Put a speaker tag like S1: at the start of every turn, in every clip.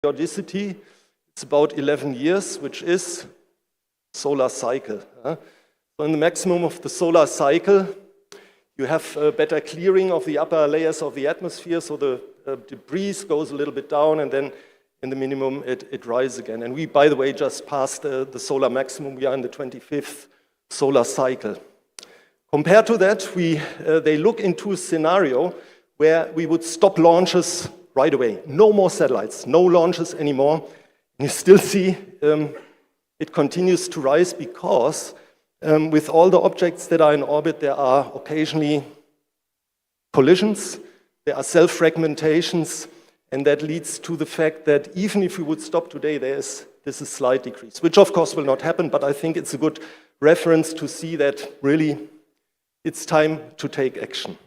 S1: periodicity. It's about 11 years, which is solar cycle. So in the maximum of the solar cycle, you have better clearing of the upper layers of the atmosphere, so the debris goes a little bit down, and then in the minimum it rises again. And we, by the way, just passed the solar maximum. We are in the 25th solar cycle. Compared to that, they look into a scenario where we would stop launches right away. No more satellites, no launches anymore. And you still see it continues to rise because with all the objects that are in orbit, there are occasionally collisions, there are self-fragmentations, and that leads to the fact that even if we would stop today, there's a slight decrease, which of course will not happen, but I think it's a good reference to see that really it's time to take action.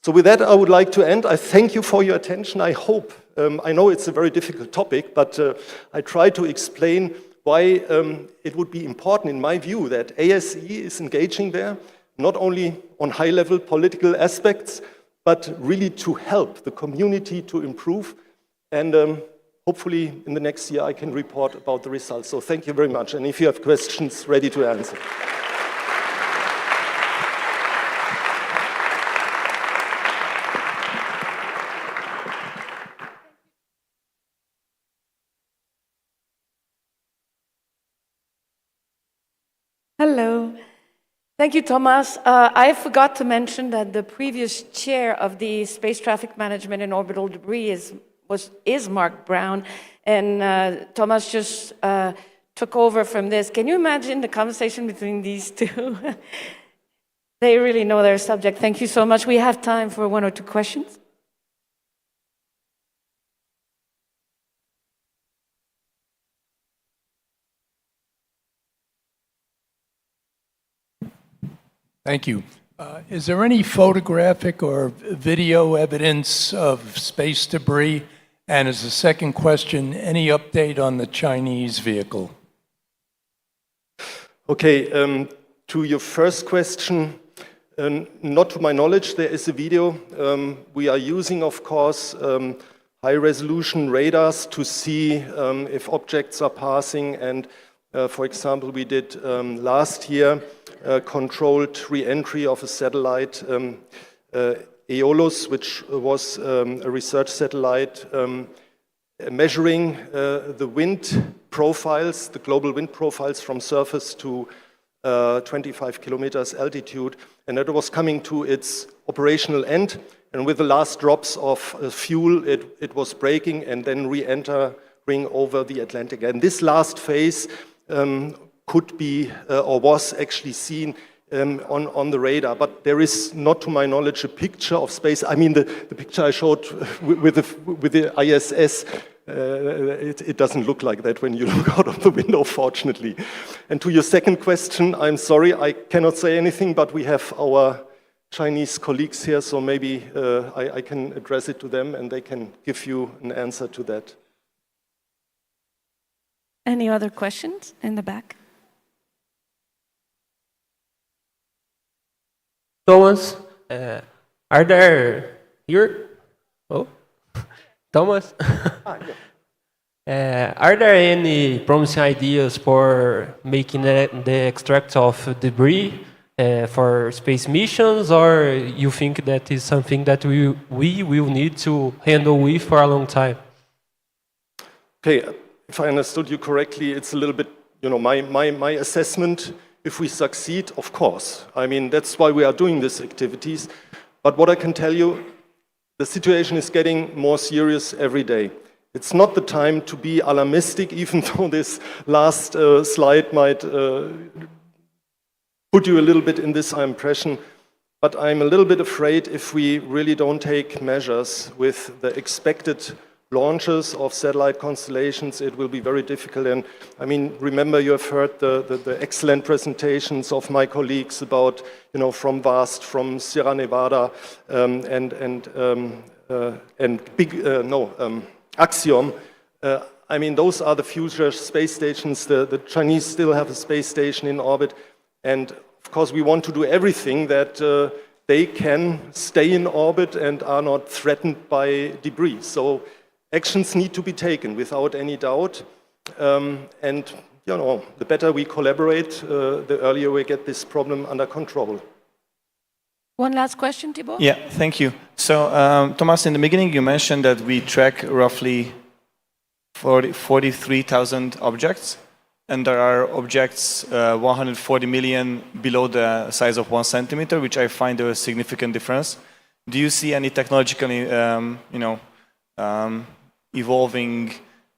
S1: So with that, I would like to end. I thank you for your attention. I hope, I know it's a very difficult topic, but I try to explain why it would be important, in my view, that ASE is engaging there, not only on high-level political aspects, but really to help the community to improve. And hopefully, in the next year, I can report about the results. So thank you very much. And if you have questions, ready to answer.
S2: Hello. Thank you, Thomas. I forgot to mention that the previous chair of the Space Traffic Management and Orbital Debris is Mark Brown, and Thomas just took over from this. Can you imagine the conversation between these two? They really know their subject. Thank you so much. We have time for 1 or 2 questions.
S3: Thank you. Is there any photographic or video evidence of space debris? And as a second question, any update on the Chinese vehicle?
S1: Okay, to your first question, not to my knowledge, there is a video. We are using, of course, high-resolution radars to see if objects are passing. And for example, we did last year controlled re-entry of a satellite, Aeolus, which was a research satellite measuring the wind profiles, the global wind profiles from surface to 25 kilometers altitude, and it was coming to its operational end, and with the last drops of fuel, it was braking and then re-entering over the Atlantic. And this last phase could be or was actually seen on the radar, but there is not, to my knowledge, a picture of space. I mean, the picture I showed with the ISS, it doesn't look like that when you look out of the window, fortunately. And to your second question, I'm sorry, I cannot say anything, but we have our Chinese colleagues here, so maybe I can address it to them and they can give you an answer to that.
S2: Any other questions in the back?
S4: Thomas, are there here? Oh, Thomas. Are there any promising ideas for making the extract of debris for space missions, or you think that is something that we will need to handle with for a long time?
S1: Okay, if I understood you correctly, it's a little bit, my assessment. If we succeed, of course. I mean, that's why we are doing these activities. But what I can tell you, the situation is getting more serious every day. It's not the time to be alarmistic, even though this last slide might put you a little bit in this impression. But I'm a little bit afraid if we really don't take measures with the expected launches of satellite constellations, it will be very difficult. And I mean, remember, you have heard the excellent presentations of my colleagues about, from VAST, from Sierra Nevada, Axiom. I mean, those are the future space stations. The Chinese still have a space station in orbit. And of course, we want to do everything that they can stay in orbit and are not threatened by debris. So actions need to be taken without any doubt. And you know, the better we collaborate, the earlier we get this problem under control.
S2: One last question, Thibault?
S5: Yeah, thank you. So, Thomas, in the beginning you mentioned that we track roughly 43,000 objects, and there are objects 140 million below the size of 1 centimeter, which I find a significant difference. Do you see any technologically, evolving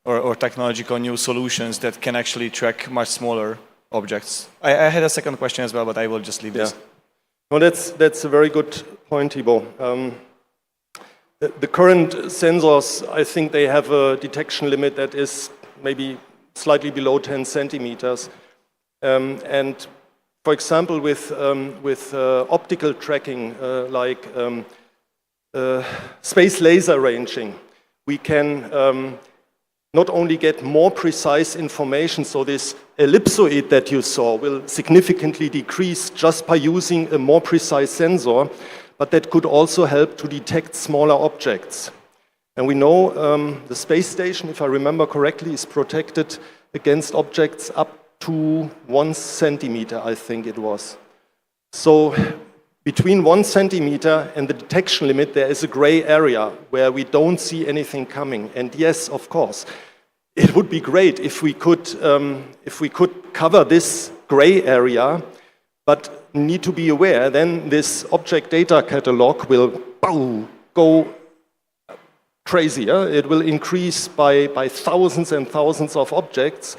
S5: or technological new solutions that can actually track much smaller objects? I had a second question as well, but I will just leave this.
S1: No, that's a very good point, Thibault. The current sensors, I think they have a detection limit that is maybe slightly below 10 centimeters. And for example, with optical tracking, like space laser ranging, we can not only get more precise information, so this ellipsoid that you saw will significantly decrease just by using a more precise sensor, but that could also help to detect smaller objects. And we know the space station, if I remember correctly, is protected against objects up to 1 centimeter, I think it was. So between 1 centimeter and the detection limit, there is a gray area where we don't see anything coming. And yes, of course, it would be great if we could cover this gray area, but need to be aware, then this object data catalog will go crazy. It will increase by thousands and thousands of objects.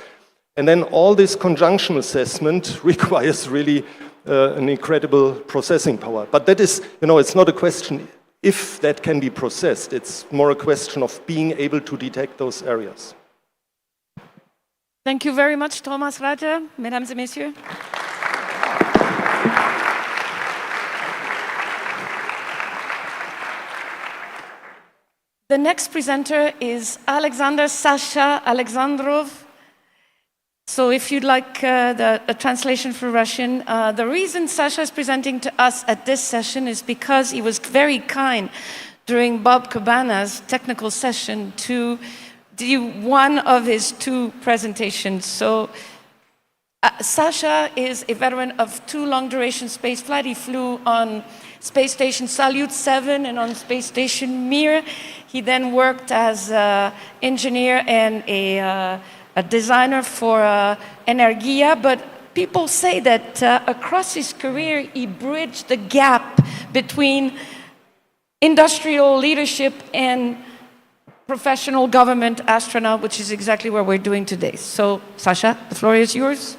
S1: And then all this conjunction assessment requires really an incredible processing power. But that is, it's not a question if that can be processed. It's more a question of being able to detect those areas.
S2: Thank you very much, Thomas Raja, mesdames et messieurs. The next presenter is Alexander Sasha Alexandrov. So if you'd like the translation for Russian, the reason Sasha is presenting to us at this session is because he was very kind during Bob Cabana's technical session to do one of his 2 presentations. So Sasha is a veteran of 2 long-duration spaceflight. He flew on Space Station Salyut 7 and on Space Station Mir. He then worked as an engineer and a designer for Energia, but people say that across his career, he bridged the gap between industrial leadership and professional government astronaut, which is exactly what we're doing today. So, Sasha, the floor is yours.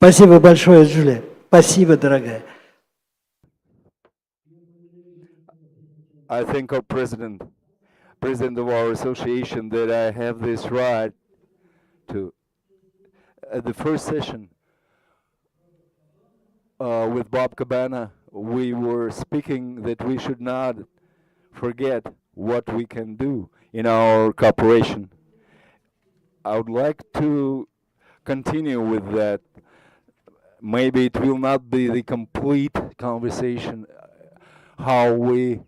S6: Спасибо большое, Джулия. Спасибо, дорогая.
S7: I thank our president of our association, that I have this right to. At the first session with Bob Cabana, we were speaking that we should not forget what we can do in our cooperation. I would like to continue with that. Maybe it will not be the complete conversation, how we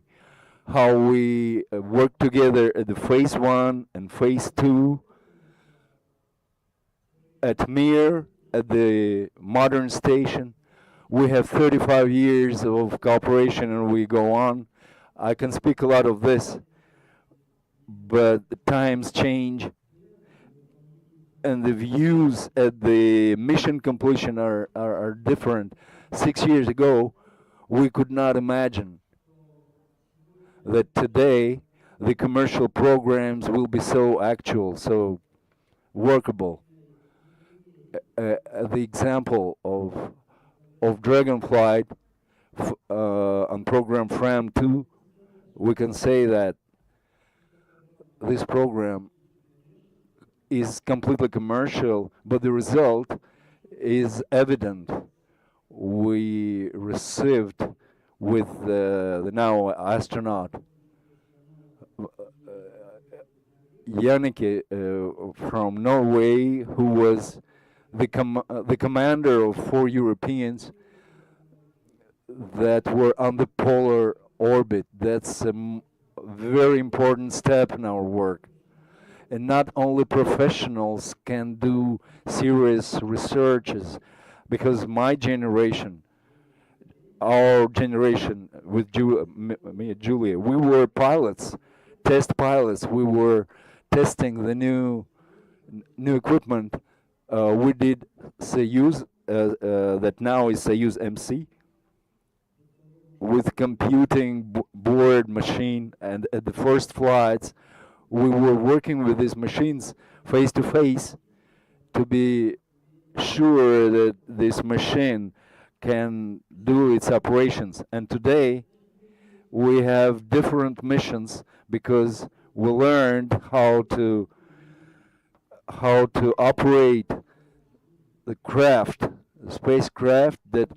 S7: work together at the phase 1 and phase 2 at Mir, at the modern station. We have 35 years of cooperation and we go on. I can speak a lot of this, but the times change and the views at the mission completion are different. 6 years ago, we could not imagine that today the commercial programs will be so actual, so workable. The example of Dragonflight on program FRAM 2, we can say that this program is completely commercial, but the result is evident. We received with the now astronaut Jannike from Norway, who was the commander of 4 Europeans that were on the polar orbit. That's a very important step in our work. And not only professionals can do serious researches, because my generation, our generation with me and Julia, we were pilots, test pilots. We were testing the new equipment. We did Soyuz, that now is Soyuz MC, with computing board machine, and at the first flights, we were working with these machines face to face to be sure that this machine can do its operations. And today we have different missions because we learned how to operate the spacecraft that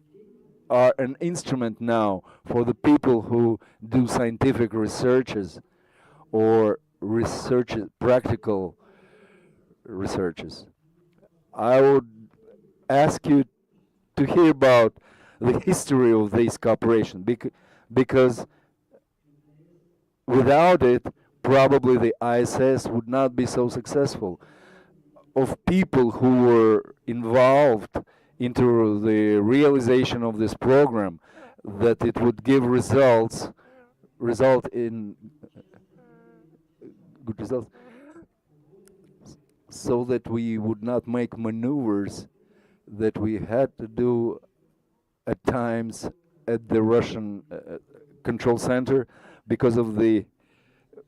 S7: are an instrument now for the people who do scientific researches or practical researches. I would ask you to hear about the history of this cooperation, because without it, probably the ISS would not be so successful. Of people who were involved into the realization of this program, that it would give result in good results, so that we would not make maneuvers that we had to do at times at the Russian control center because of the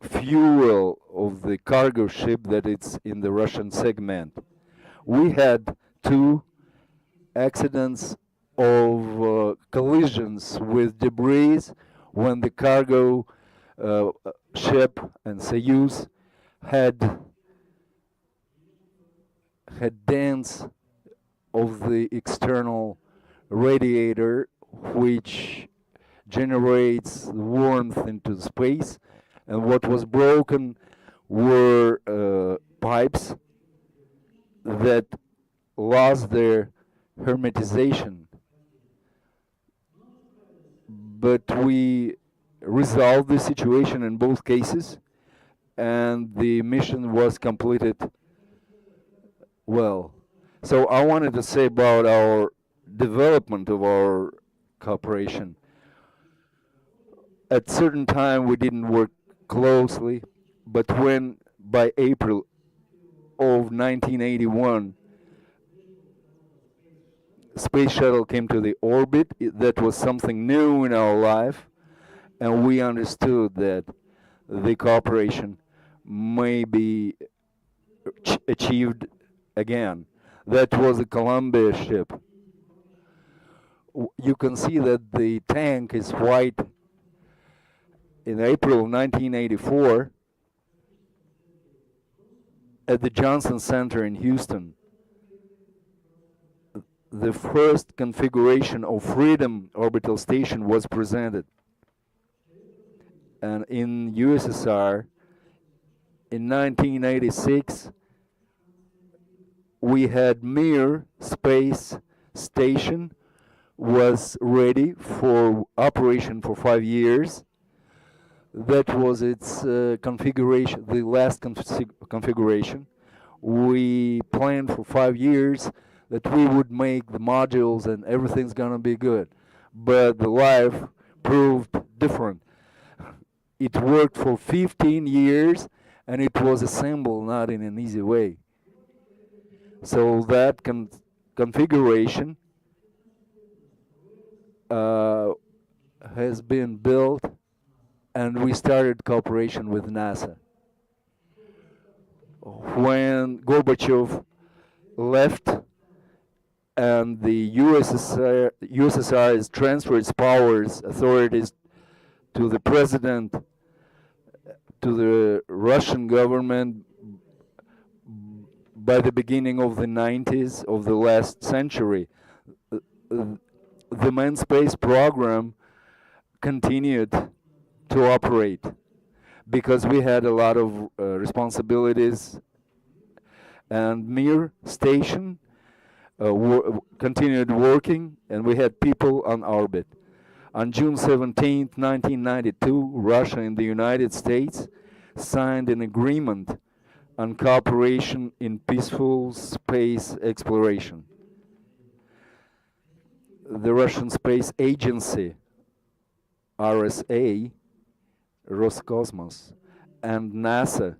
S7: fuel of the cargo ship that it's in the Russian segment. We had 2 accidents of collisions with debris when the cargo ship and Soyuz had dents of the external radiator, which generates warmth into space, and what was broken were pipes that lost their hermetization. But we resolved the situation in both cases, and the mission was completed well. So I wanted to say about our development of our cooperation. At certain time we didn't work closely, but when by April of 1981 space shuttle came to the orbit, that was something new in our life, and we understood that the cooperation may be achieved again. That was a Columbia ship. You can see that the tank is white. In April of 1984, at the Johnson Center in Houston, the first configuration of Freedom orbital station was presented. And in USSR, in 1986, we had Mir space station was ready for operation for 5 years. That was its configuration, the last configuration. We planned for 5 years that we would make the modules and everything's gonna be good. But the life proved different. It worked for 15 years and it was assembled not in an easy way. So that configuration has been built, and we started cooperation with NASA. When Gorbachev left and the USSR has transferred its powers, authorities to the president, to the Russian government by the beginning of the 90s of the last century, the manned space program continued to operate because we had a lot of responsibilities, and Mir station continued working, and we had people on orbit. On June 17, 1992, Russia and the United States signed an agreement on cooperation in peaceful space exploration. The Russian Space Agency, RSA, Roscosmos, and NASA,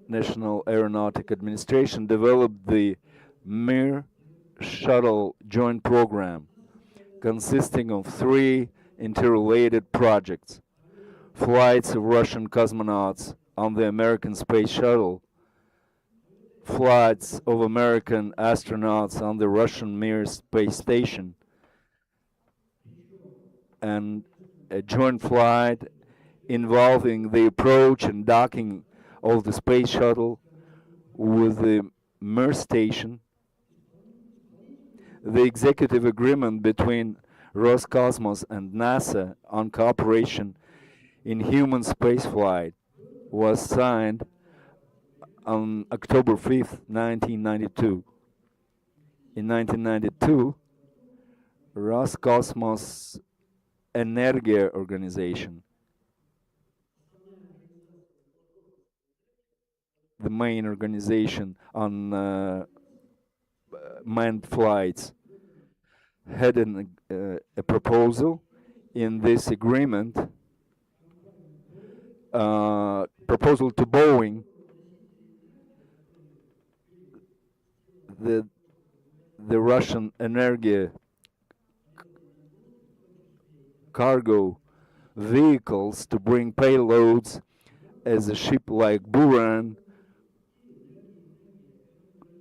S7: National Aeronautic Administration, developed the Mir Shuttle Joint Program, consisting of 3 interrelated projects: flights of Russian cosmonauts on the American Space Shuttle, flights of American astronauts on the Russian Mir space station, and a joint flight involving the approach and docking of the space shuttle with the Mir station. The executive agreement between Roscosmos and NASA on cooperation in human spaceflight was signed on October 5th, 1992. In 1992, Roscosmos Energia organization, the main organization on manned flights, had a proposal in this agreement, proposal to Boeing, the Russian Energia cargo vehicles to bring payloads as a ship like Buran,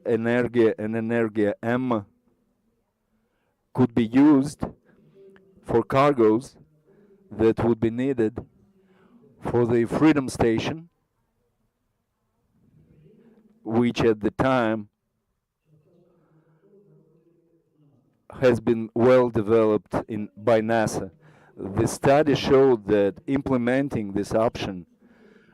S7: Energia and Energia M could be used for cargoes that would be needed for the Freedom Station, which at the time has been well developed by NASA. The study showed that implementing this option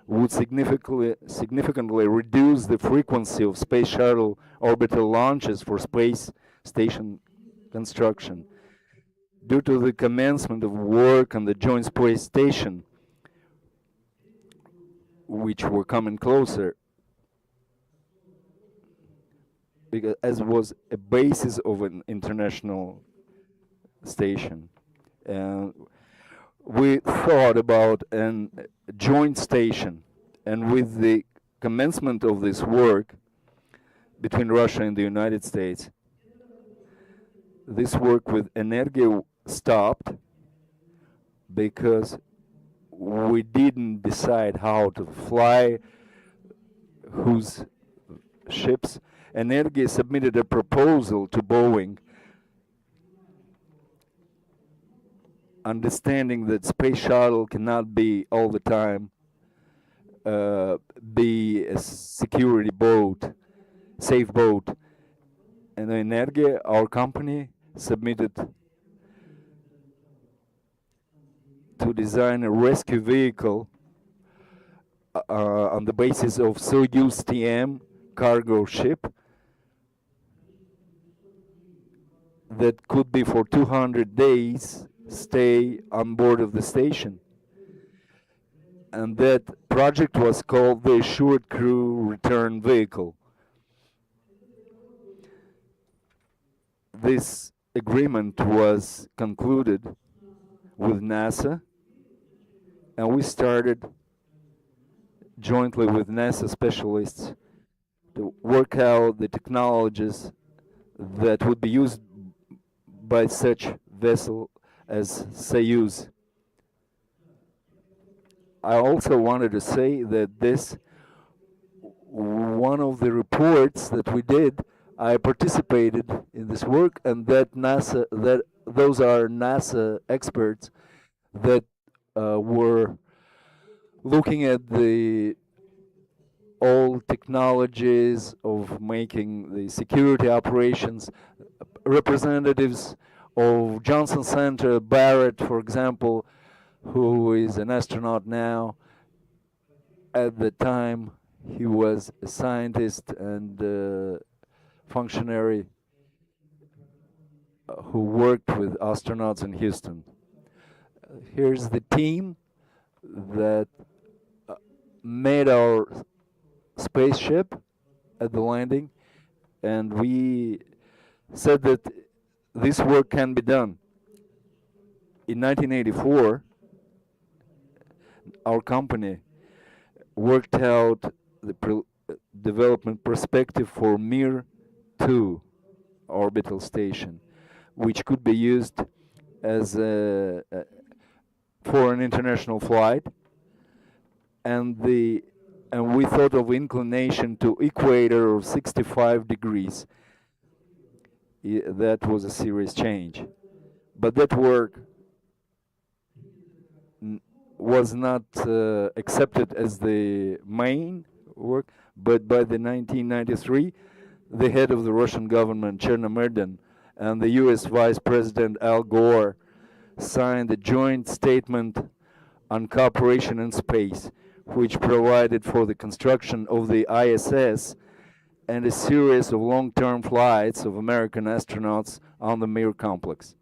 S7: would significantly reduce the frequency of space shuttle orbital launches for space station construction. Due to the commencement of work on the joint space station, which were coming closer, because as was a basis of an international station. We thought about a joint station, and with the commencement of this work between Russia and the United States, this work with Energia stopped because we didn't decide how to fly whose ships. Energia submitted a proposal to Boeing, understanding that space shuttle cannot be all the time be a security boat, safe boat. And Energia, our company, submitted to design a rescue vehicle on the basis of Soyuz TM cargo ship that could be for 200 days stay on board of the station. And that project was called the Assured Crew Return Vehicle. This agreement was concluded with NASA, and we started jointly with NASA specialists to work out the technologies that would be used by such vessel as Soyuz. I also wanted to say that this, one of the reports that we did, I participated in this work, and that those are NASA experts that were looking at the old technologies of making the security operations. Representatives of Johnson Center, Barrett, for example, who is an astronaut now. At the time, he was a scientist and functionary who worked with astronauts in Houston. Here's the team that made our spaceship at the landing, and we said that this work can be done. In 1984, our company worked out the development perspective for Mir 2 orbital station, which could be used as for an international flight, and we thought of inclination to equator of 65 degrees. That was a serious change, but that work was not accepted as the main work. But by the 1993, the head of the Russian government, Chernomyrdin, and the US Vice President Al Gore signed a joint statement on cooperation in space, which provided for the construction of the ISS and a series of long-term flights of American astronauts on the Mir complex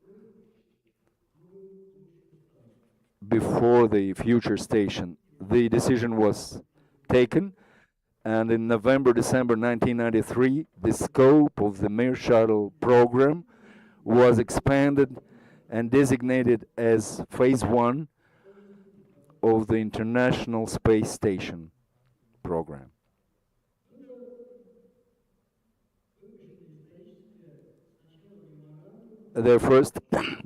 S7: before the future station. The decision was taken, and in November-December 1993, the scope of the Mir shuttle program was expanded and designated as Phase 1 of the International Space Station program. There first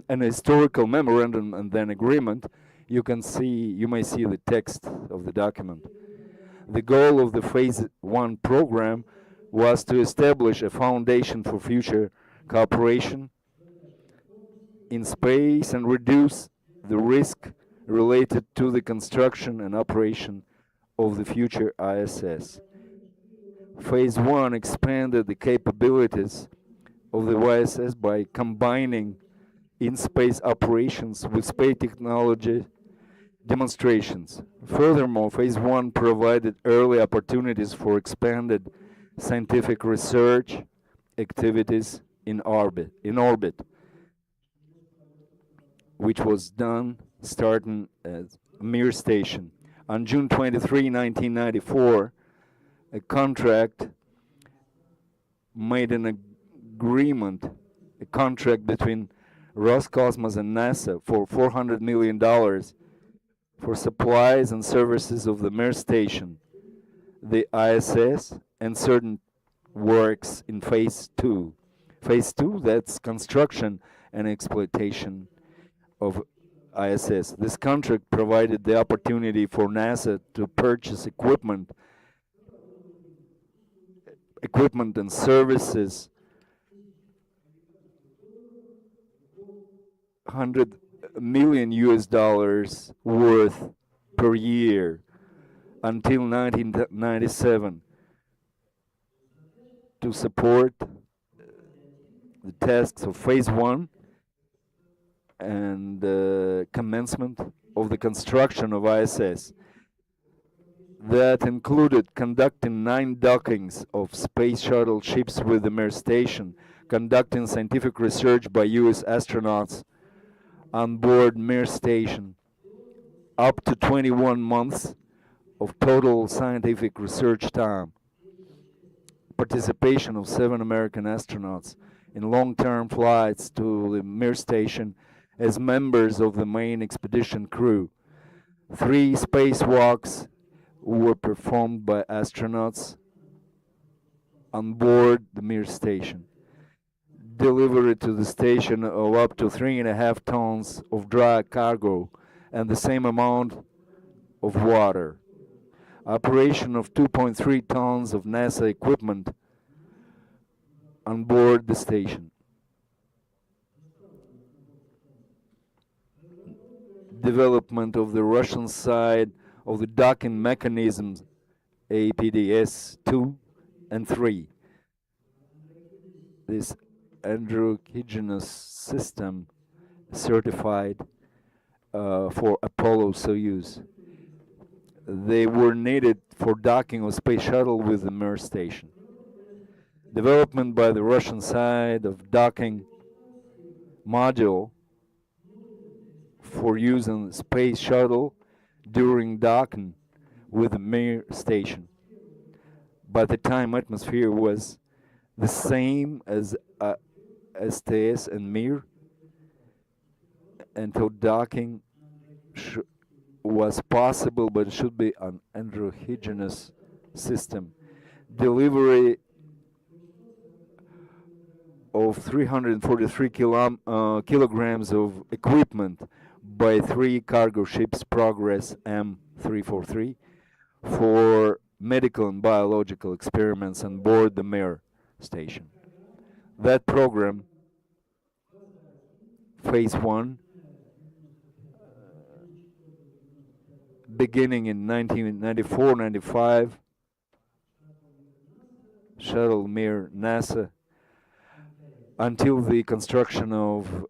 S7: an historical memorandum and then agreement. You may see the text of the document. The goal of the Phase 1 program was to establish a foundation for future cooperation in space and reduce the risk related to the construction and operation of the future ISS. Phase 1 expanded the capabilities of the ISS by combining in-space operations with space technology demonstrations. Furthermore, Phase 1 provided early opportunities for expanded scientific research activities in orbit, which was done starting at Mir Station. On June 23, 1994, a contract made an agreement, a contract between Roscosmos and NASA for $400 million for supplies and services of the Mir Station, the ISS, and certain works in Phase 2. Phase 2, that's construction and exploitation of ISS. This contract provided the opportunity for NASA to purchase equipment and services, $100 million worth per year until 1997 to support the tasks of Phase 1 and commencement of the construction of ISS. That included conducting 9 dockings of space shuttle ships with the Mir Station, conducting scientific research by US astronauts on board Mir Station, up to 21 months of total scientific research time, participation of 7 American astronauts in long-term flights to the Mir Station as members of the main expedition crew. 3 spacewalks were performed by astronauts on board the Mir Station. Delivery to the station of up to 3.5 tons of dry cargo and the same amount of water. Operation of 2.3 tons of NASA equipment on board the station. Development of the Russian side of the docking mechanisms APDS 2 and 3. This androgenous system certified for Apollo-Soyuz. They were needed for docking of space shuttle with the Mir station. Development by the Russian side of docking module for using space shuttle during docking with the Mir station. By the time atmosphere was the same as STS and Mir, until docking was possible, but it should be an androgenous system. Delivery of 343 kilograms of equipment by 3 cargo ships Progress M343 for medical and biological experiments on board the Mir station. That program, phase 1, beginning in 1994-95, shuttle Mir NASA, until the construction of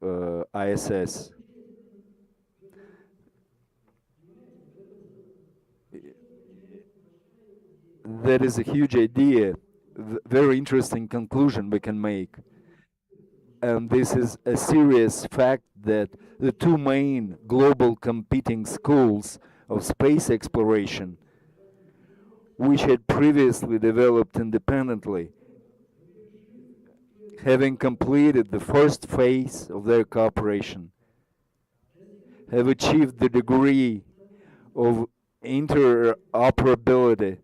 S7: ISS. That is a huge idea, very interesting conclusion we can make. And this is a serious fact that the two main global competing schools of space exploration, which had previously developed independently, having completed the first phase of their cooperation, have achieved the degree of interoperability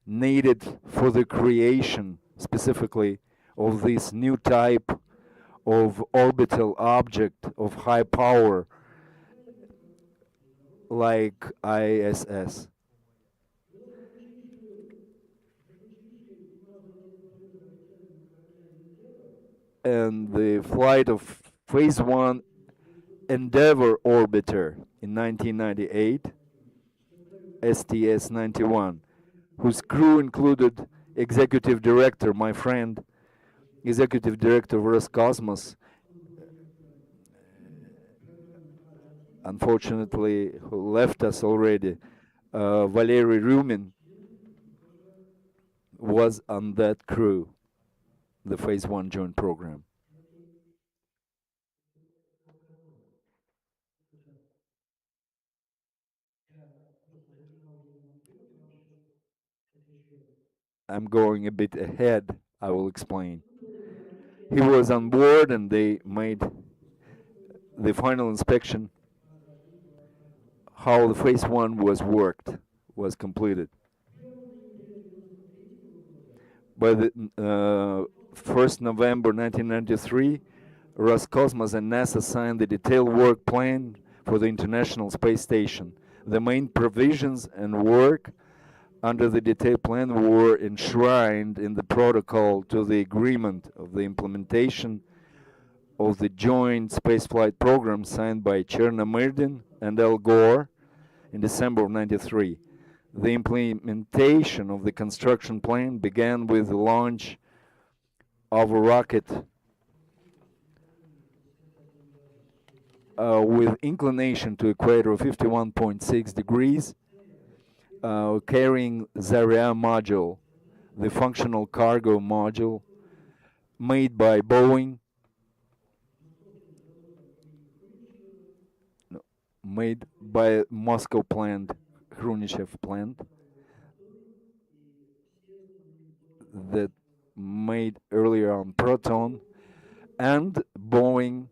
S7: needed for the creation, specifically, of this new type of orbital object of high power like ISS. And the flight of phase 1 Endeavour orbiter in 1998, STS-91, whose crew included executive director, my friend, executive director of Roscosmos, unfortunately, who left us already, Valery Rumin, was on that crew, the phase 1 joint program. I'm going a bit ahead, I will explain. He was on board and they made the final inspection, how the phase 1 was completed. By the 1st November 1993, Roscosmos and NASA signed the detailed work plan for the International Space Station. The main provisions and work under the detailed plan were enshrined in the protocol to the agreement of the implementation of the joint spaceflight program signed by Chernomyrdin and Al Gore in December of '93. The implementation of the construction plan began with the launch of a rocket with inclination to equator of 51.6 degrees, carrying Zarya module, the functional cargo module made by Boeing, made by Moscow plant, Khrushchev plant, that made earlier on Proton, and Boeing,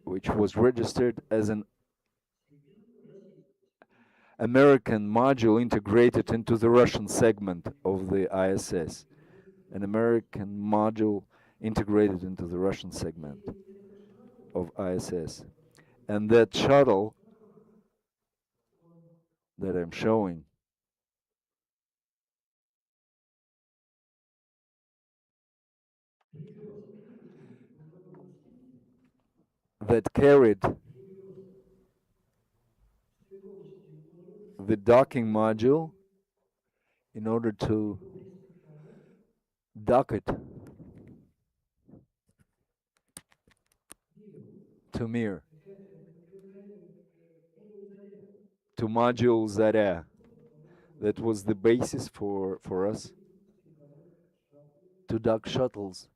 S7: which was registered as an American module integrated into the Russian segment of the ISS. An American module integrated into the Russian segment of ISS. And that shuttle that I'm showing that carried the docking module in order to dock it to Mir. to module Zarya. That was the basis for us to dock shuttles.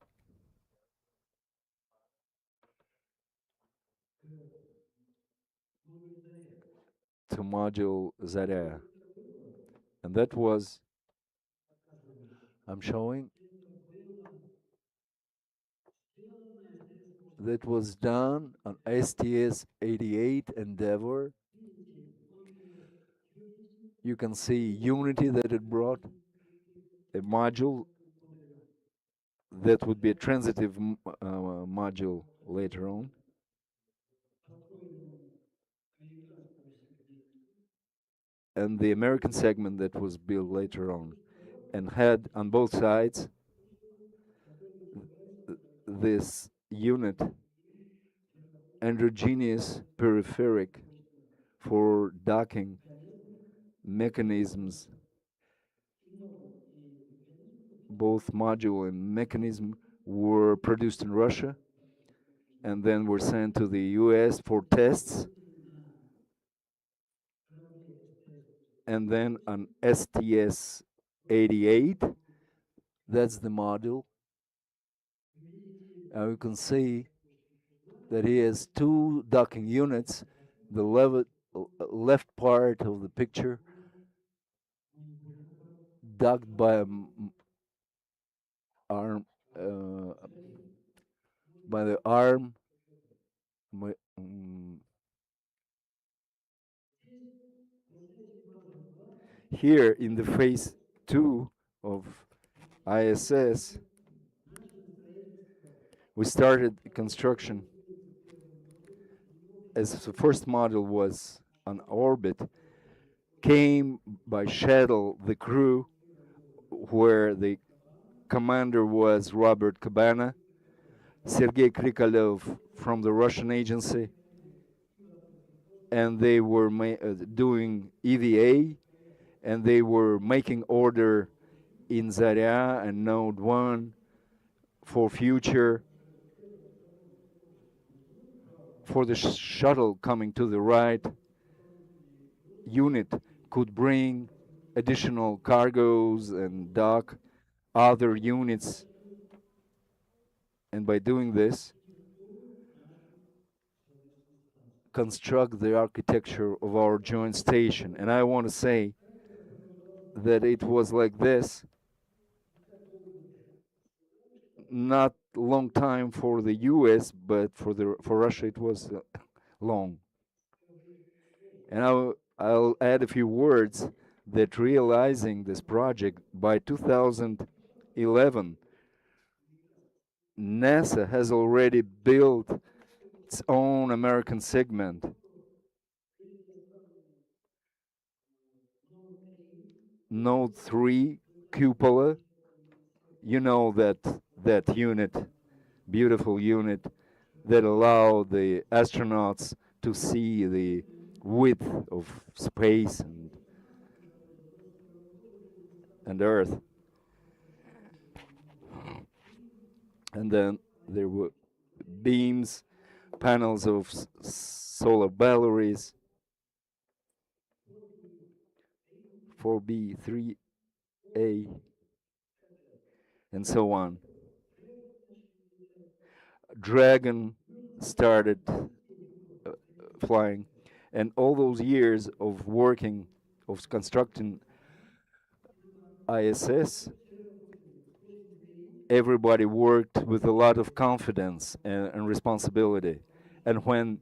S7: To module Zarya. And that was, I'm showing, that was done on STS-88 Endeavor. You can see Unity that it brought, a module that would be a transitive module later on. And the American segment that was built later on, and had on both sides this unit, androgenous peripheric for docking mechanisms. Both module and mechanism were produced in Russia and then were sent to the US for tests. And then on STS-88, that's the module. And you can see that he has two docking units. The left part of the picture docked by arm, by the arm. Here in the phase 2 of ISS, we started construction as the first module was on orbit, came by shuttle the crew, where the commander was Robert Cabana, Sergei Krikalev from the Russian agency, and they were doing EVA, and they were making order in Zarya and Node 1 for future, for the shuttle coming to the right unit could bring additional cargoes and dock other units. And by doing this, construct the architecture of our joint station. And I want to say that it was like this, not long time for the US, but for Russia it was long. And I'll add a few words that realizing this project by 2011, NASA has already built its own American segment. Node 3 cupola, you know that unit, beautiful unit that allow the astronauts to see the width of space and Earth. And then there were beams, panels of solar batteries, 4B, 3A, and so on. Dragon started flying, and all those years of working, of constructing ISS, everybody worked with a lot of confidence and responsibility. And when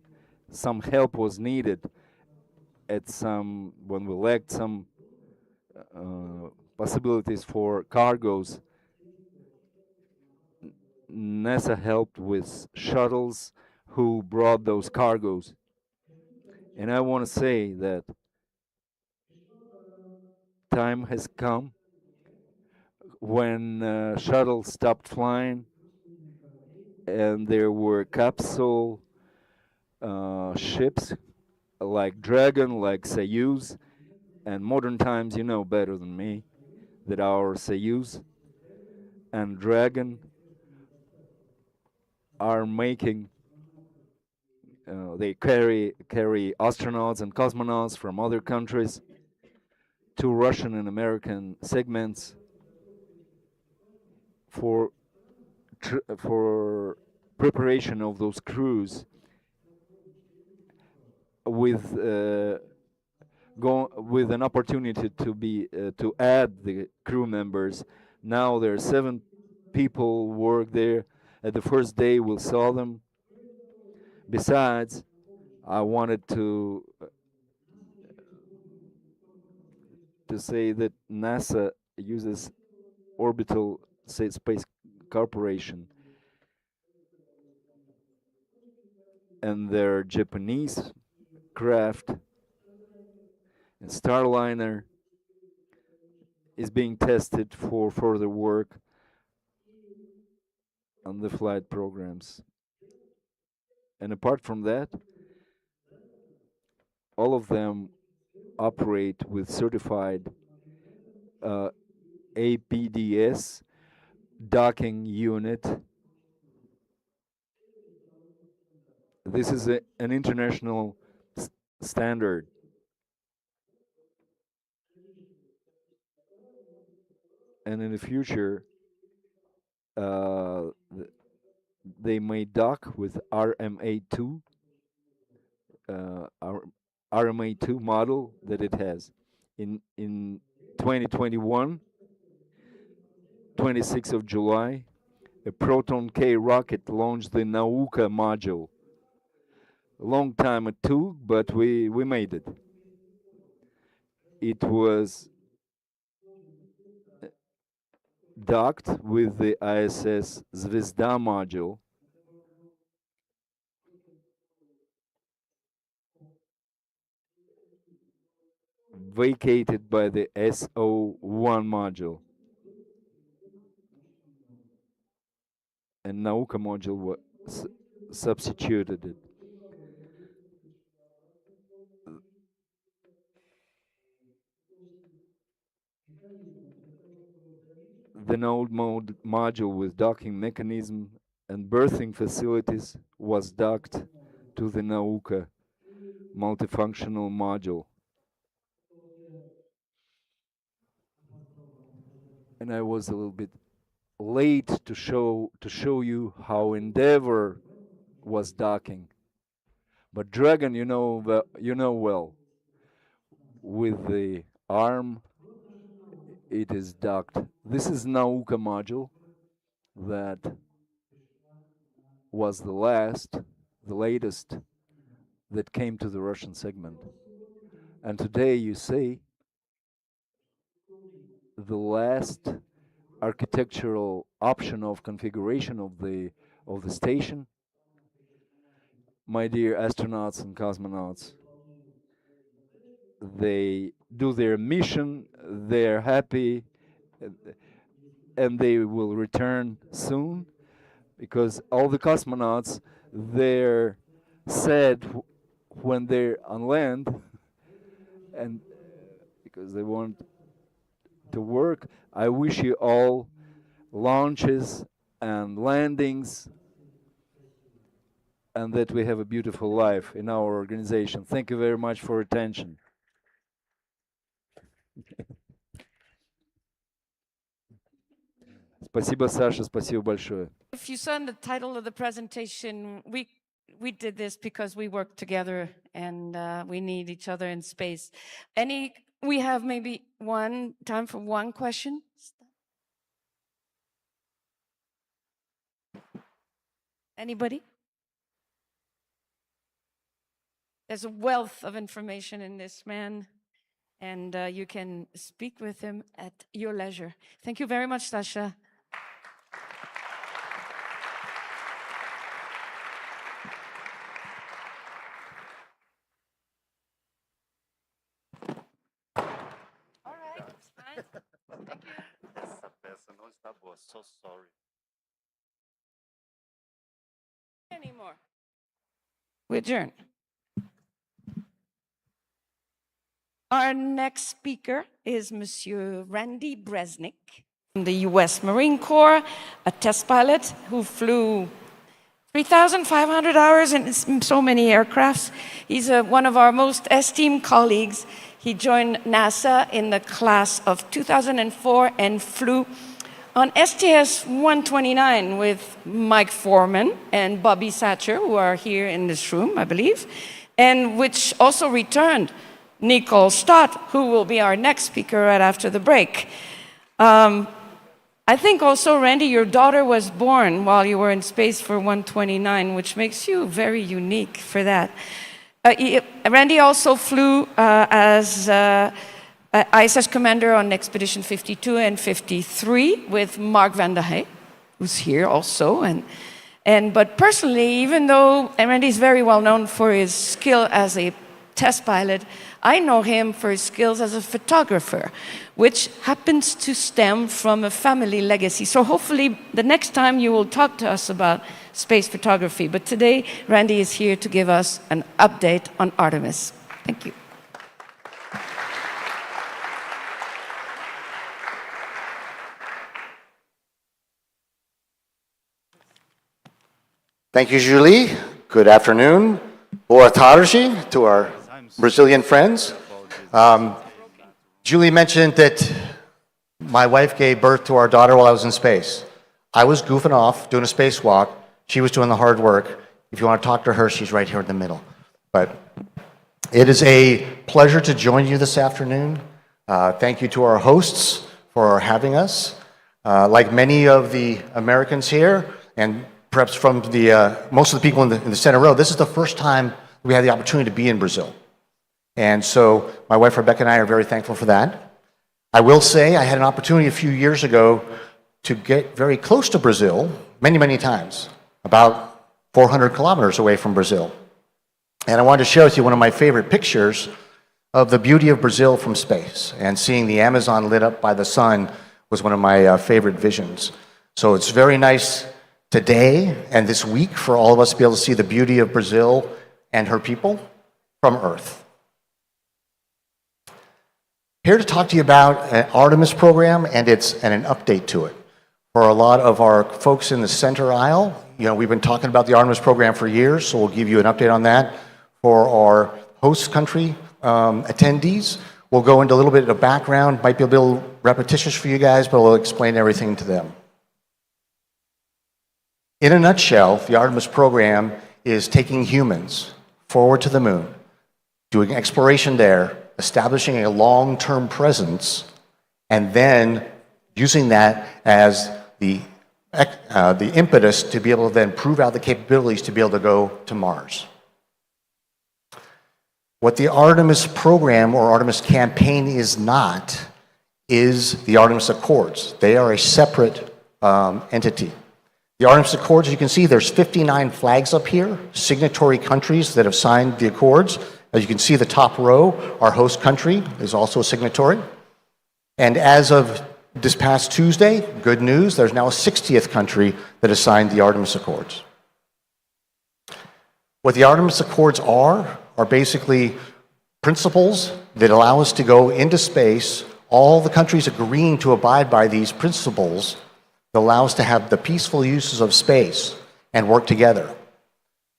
S7: some help was needed, when we lacked some possibilities for cargoes, NASA helped with shuttles who brought those cargoes. And I want to say that time has come when shuttles stopped flying and there were capsule ships like Dragon, like Soyuz, and modern times, you know better than me that our Soyuz and Dragon are making they carry astronauts and cosmonauts from other countries to Russian and American segments for preparation of those crews with with an opportunity to add the crew members. Now there are 7 people work there. At the first day, we'll saw them. Besides, I wanted to say that NASA uses Orbital Space Corporation and their Japanese craft and Starliner is being tested for further work on the flight programs. And apart from that, all of them operate with certified APDS docking unit. This is an international standard. And in the future, they may dock with RMA2, RMA2 model that it has. In 2021, 26th of July, a Proton K rocket launched the Nauka module. A long time it took, but we made it. It was docked with the ISS Zvezda module, vacated by the SO1 module, and Nauka module was substituted it. The node module with docking mechanism and berthing facilities was docked to the Nauka multifunctional module. And I was a little bit late to show you how Endeavor was docking. But Dragon, you know well, with the arm, it is docked. This is Nauka module that was the latest that came to the Russian segment. And today you see the last architectural option of configuration of the station. My dear astronauts and cosmonauts, they do their mission, they're happy, and they will return soon, because all the cosmonauts, they're sad when they're on land, and because they want to work. I wish you all launches and landings, and that we have a beautiful life in our organization. Thank you very much for attention. Спасибо, Саша, спасибо большое.
S2: If you saw in the title of the presentation, we did this because we work together and we need each other in space. We have maybe time for one question. Anybody? There's a wealth of information in this man, and you can speak with him at your leisure. Thank you very much, Sasha. All right, it's fine. Thank you.
S8: Essa peça não está boa, so sorry.
S2: Anymore. We adjourn. Our next speaker is Monsieur Randy Bresnik from the US Marine Corps, a test pilot who flew 3,500 hours in so many aircrafts. He's one of our most esteemed colleagues. He joined NASA in the class of 2004 and flew on STS-129 with Mike Foreman and Bobby Satcher, who are here in this room, I believe, and which also returned Nicole Stott, who will be our next speaker right after the break. I think also, Randy, your daughter was born while you were in space for 129, which makes you very unique for that. Randy also flew as ISS commander on Expedition 52 and 53 with Mark van der Hey, who's here also. But personally, even though Randy is very well known for his skill as a test pilot, I know him for his skills as a photographer, which happens to stem from a family legacy. So hopefully the next time you will talk to us about space photography. But today, Randy is here to give us an update on Artemis. Thank you.
S8: Thank you, Julie. Good afternoon. Boa tarde to our Brazilian friends. Julie mentioned that my wife gave birth to our daughter while I was in space. I was goofing off, doing a spacewalk. She was doing the hard work. If you want to talk to her, she's right here in the middle. But it is a pleasure to join you this afternoon. Thank you to our hosts for having us. Like many of the Americans here, and perhaps from most of the people in the center row, this is the first time we had the opportunity to be in Brazil. And so my wife Rebecca and I are very thankful for that. I will say I had an opportunity a few years ago to get very close to Brazil many, many times, about 400 kilometers away from Brazil. And I wanted to share with you one of my favorite pictures of the beauty of Brazil from space. And seeing the Amazon lit up by the sun was one of my favorite visions. So it's very nice today and this week for all of us to be able to see the beauty of Brazil and her people from Earth. Here to talk to you about an Artemis program and an update to it. For a lot of our folks in the center aisle, we've been talking about the Artemis program for years, so we'll give you an update on that. For our host country attendees, we'll go into a little bit of background. Might be a little repetitious for you guys, but we'll explain everything to them. In a nutshell, the Artemis program is taking humans forward to the moon, doing exploration there, establishing a long-term presence, and then using that as the impetus to be able to then prove out the capabilities to be able to go to Mars. What the Artemis program or Artemis campaign is not is the Artemis Accords. They are a separate entity. The Artemis Accords, as you can see, there's 59 flags up here, signatory countries that have signed the Accords. As you can see, the top row, our host country is also a signatory. And as of this past Tuesday, good news, there's now a 60th country that has signed the Artemis Accords. What the Artemis Accords are basically principles that allow us to go into space, all the countries agreeing to abide by these principles that allow us to have the peaceful uses of space and work together.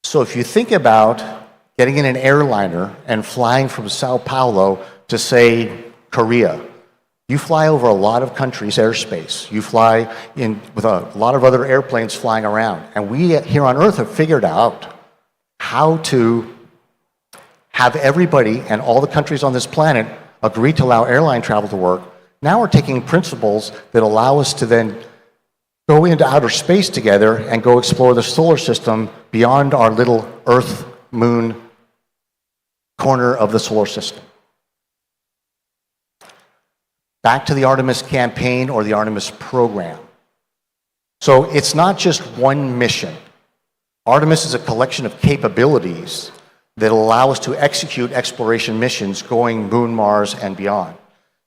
S8: So if you think about getting in an airliner and flying from Sao Paulo to, say, Korea, you fly over a lot of countries' airspace. You fly in with a lot of other airplanes flying around. And we here on Earth have figured out how to have everybody and all the countries on this planet agree to allow airline travel to work. Now we're taking principles that allow us to then go into outer space together and go explore the solar system beyond our little Earth, Moon corner of the solar system. Back to the Artemis campaign or the Artemis program. So it's not just one mission. Artemis is a collection of capabilities that allow us to execute exploration missions going Moon, Mars, and beyond.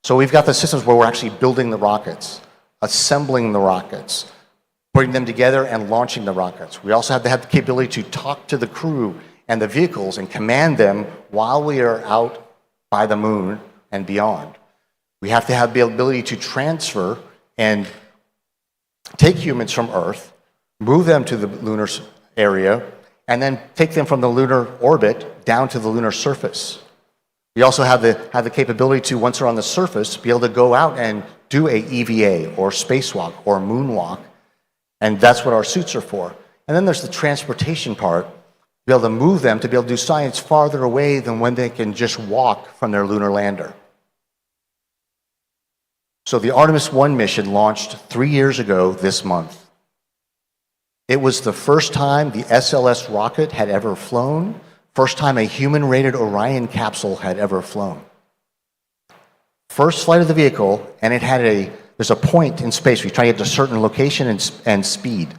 S8: So we've got the systems where we're actually building the rockets, assembling the rockets, putting them together and launching the rockets. We also have to have the capability to talk to the crew and the vehicles and command them while we are out by the moon and beyond. We have to have the ability to transfer and take humans from Earth, move them to the lunar area, and then take them from the lunar orbit down to the lunar surface. We also have the capability to, once they're on the surface, be able to go out and do a EVA or spacewalk or moonwalk, and that's what our suits are for. And then there's the transportation part, be able to move them to be able to do science farther away than when they can just walk from their lunar lander. So the Artemis 1 mission launched 3 years ago this month. It was the first time the SLS rocket had ever flown, first time a human-rated Orion capsule had ever flown. First flight of the vehicle, and there's a point in space where you try to get to a certain location and speed.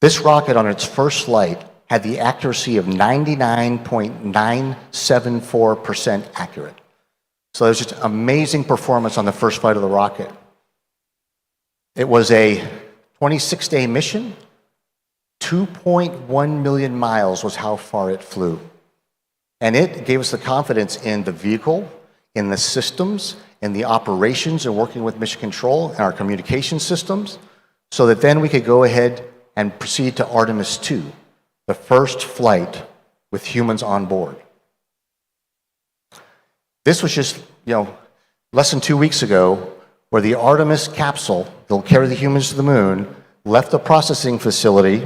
S8: This rocket on its first flight had the accuracy of 99.974% accurate. So there's just amazing performance on the first flight of the rocket. It was a 26-day mission. 2.1 million miles was how far it flew. And it gave us the confidence in the vehicle, in the systems, in the operations, and working with mission control and our communication systems, so that then we could go ahead and proceed to Artemis 2, the first flight with humans on board. This was just, less than 2 weeks ago, where the Artemis capsule, that'll carry the humans to the moon, left the processing facility,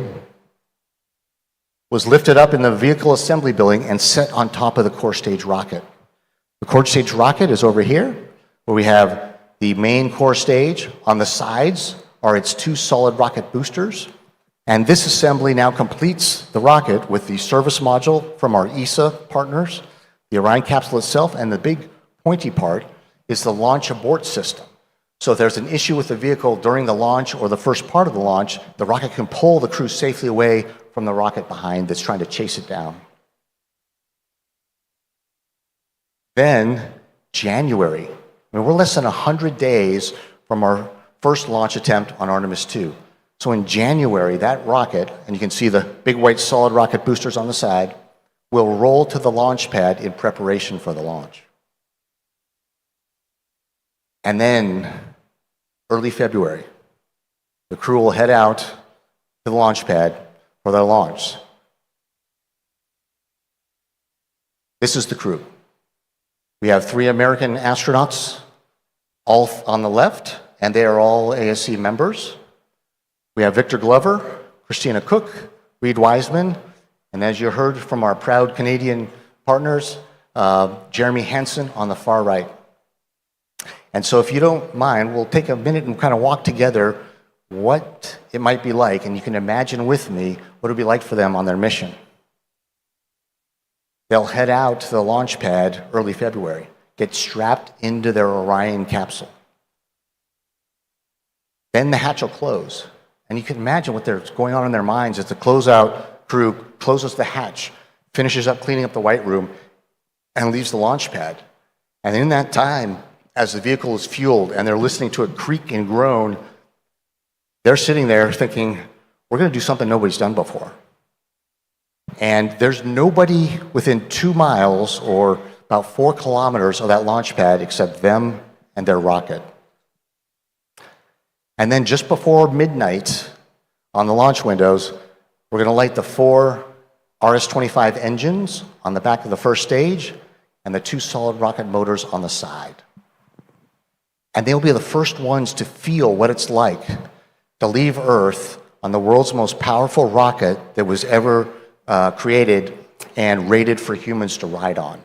S8: was lifted up in the vehicle assembly building and set on top of the core stage rocket. The core stage rocket is over here, where we have the main core stage. On the sides are its 2 solid rocket boosters. And this assembly now completes the rocket with the service module from our ASE partners, the Orion capsule itself, and the big pointy part is the launch abort system. So if there's an issue with the vehicle during the launch or the first part of the launch, the rocket can pull the crew safely away from the rocket behind that's trying to chase it down. Then, January. We're less than 100 days from our first launch attempt on Artemis 2. So in January, that rocket, and you can see the big white solid rocket boosters on the side, will roll to the launch pad in preparation for the launch. And then, early February, the crew will head out to the launch pad for their launch. This is the crew. We have 3 American astronauts, all on the left, and they are all ASE members. We have Victor Glover, Christina Cook, Reed Wiseman, and as you heard from our proud Canadian partners, Jeremy Hansen on the far right. And so if you don't mind, we'll take a minute and kind of walk together what it might be like, and you can imagine with me what it would be like for them on their mission. They'll head out to the launch pad early February, get strapped into their Orion capsule. Then the hatch will close, and you can imagine what's going on in their minds as the closeout crew closes the hatch, finishes up cleaning up the white room, and leaves the launch pad. And in that time, as the vehicle is fueled and they're listening to it creak and groan, they're sitting there thinking, we're going to do something nobody's done before. And there's nobody within 2 miles or about 4 kilometers of that launch pad except them and their rocket. And then just before midnight on the launch windows, we're going to light the 4 RS-25 engines on the back of the first stage and the 2 solid rocket motors on the side. And they'll be the first ones to feel what it's like to leave Earth on the world's most powerful rocket that was ever created and rated for humans to ride on.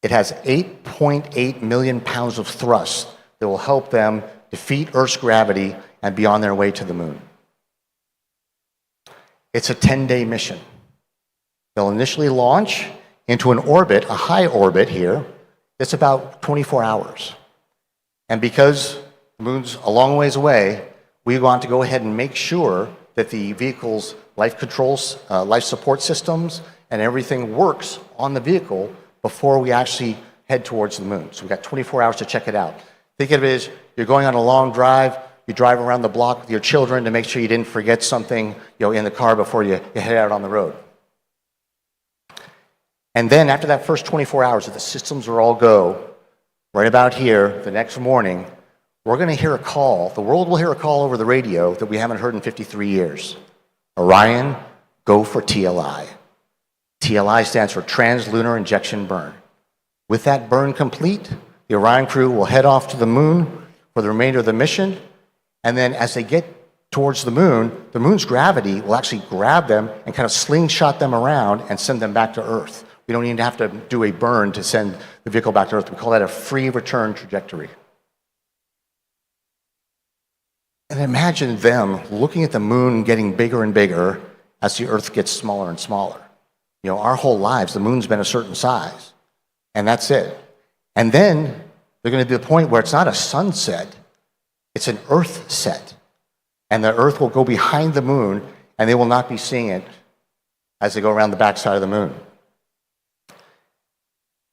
S8: It has 8.8 million pounds of thrust that will help them defeat Earth's gravity and be on their way to the moon. It's a 10-day mission. They'll initially launch into an orbit, a high orbit here, that's about 24 hours. And because the moon's a long ways away, we want to go ahead and make sure that the vehicle's life controls, life support systems, and everything works on the vehicle before we actually head towards the moon. So we've got 24 hours to check it out. Think of it as you're going on a long drive, you drive around the block with your children to make sure you didn't forget something in the car before you head out on the road. And then after that first 24 hours, if the systems are all go, right about here, the next morning, we're going to hear a call. The world will hear a call over the radio that we haven't heard in 53 years. Orion, go for TLI. TLI stands for Trans-Lunar Injection Burn. With that burn complete, the Orion crew will head off to the moon for the remainder of the mission, and then as they get towards the moon's gravity will actually grab them and kind of slingshot them around and send them back to Earth. We don't even have to do a burn to send the vehicle back to Earth. We call that a free return trajectory. And imagine them looking at the moon getting bigger and bigger as the Earth gets smaller and smaller. You know, our whole lives, the moon's been a certain size, and that's it. And then they're going to be the point where it's not a sunset, it's an Earth set. And the Earth will go behind the moon, and they will not be seeing it as they go around the backside of the moon.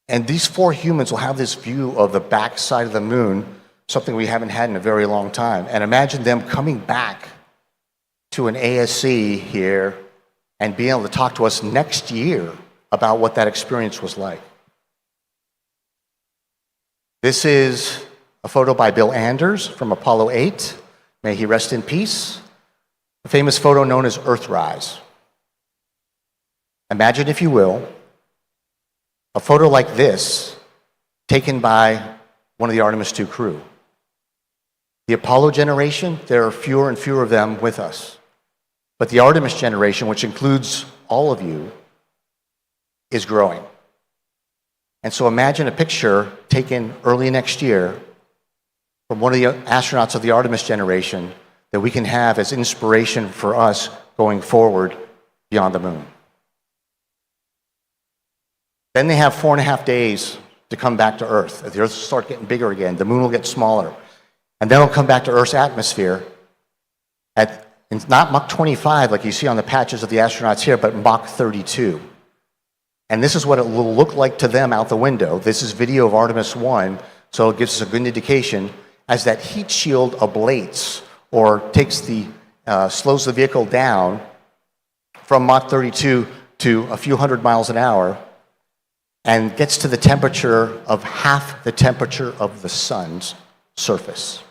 S8: And these 4 humans will have this view of the backside of the moon, something we haven't had in a very long time. And imagine them coming back to an ASE here and being able to talk to us next year about what that experience was like. This is a photo by Bill Anders from Apollo 8. May he rest in peace. A famous photo known as Earthrise. Imagine, if you will, a photo like this taken by one of the Artemis II crew. The Apollo generation, there are fewer and fewer of them with us. But the Artemis generation, which includes all of you, is growing. And so imagine a picture taken early next year from one of the astronauts of the Artemis generation that we can have as inspiration for us going forward beyond the moon. Then they have 4.5 days to come back to Earth. The Earth will start getting bigger again. The moon will get smaller. And then it'll come back to Earth's atmosphere at not Mach 25 like you see on the patches of the astronauts here, but Mach 32. And this is what it will look like to them out the window. This is video of Artemis 1, so it gives us a good indication as that heat shield ablates or takes slows the vehicle down from Mach 32 to a few hundred miles an hour and gets to the temperature of half the temperature of the sun's surface.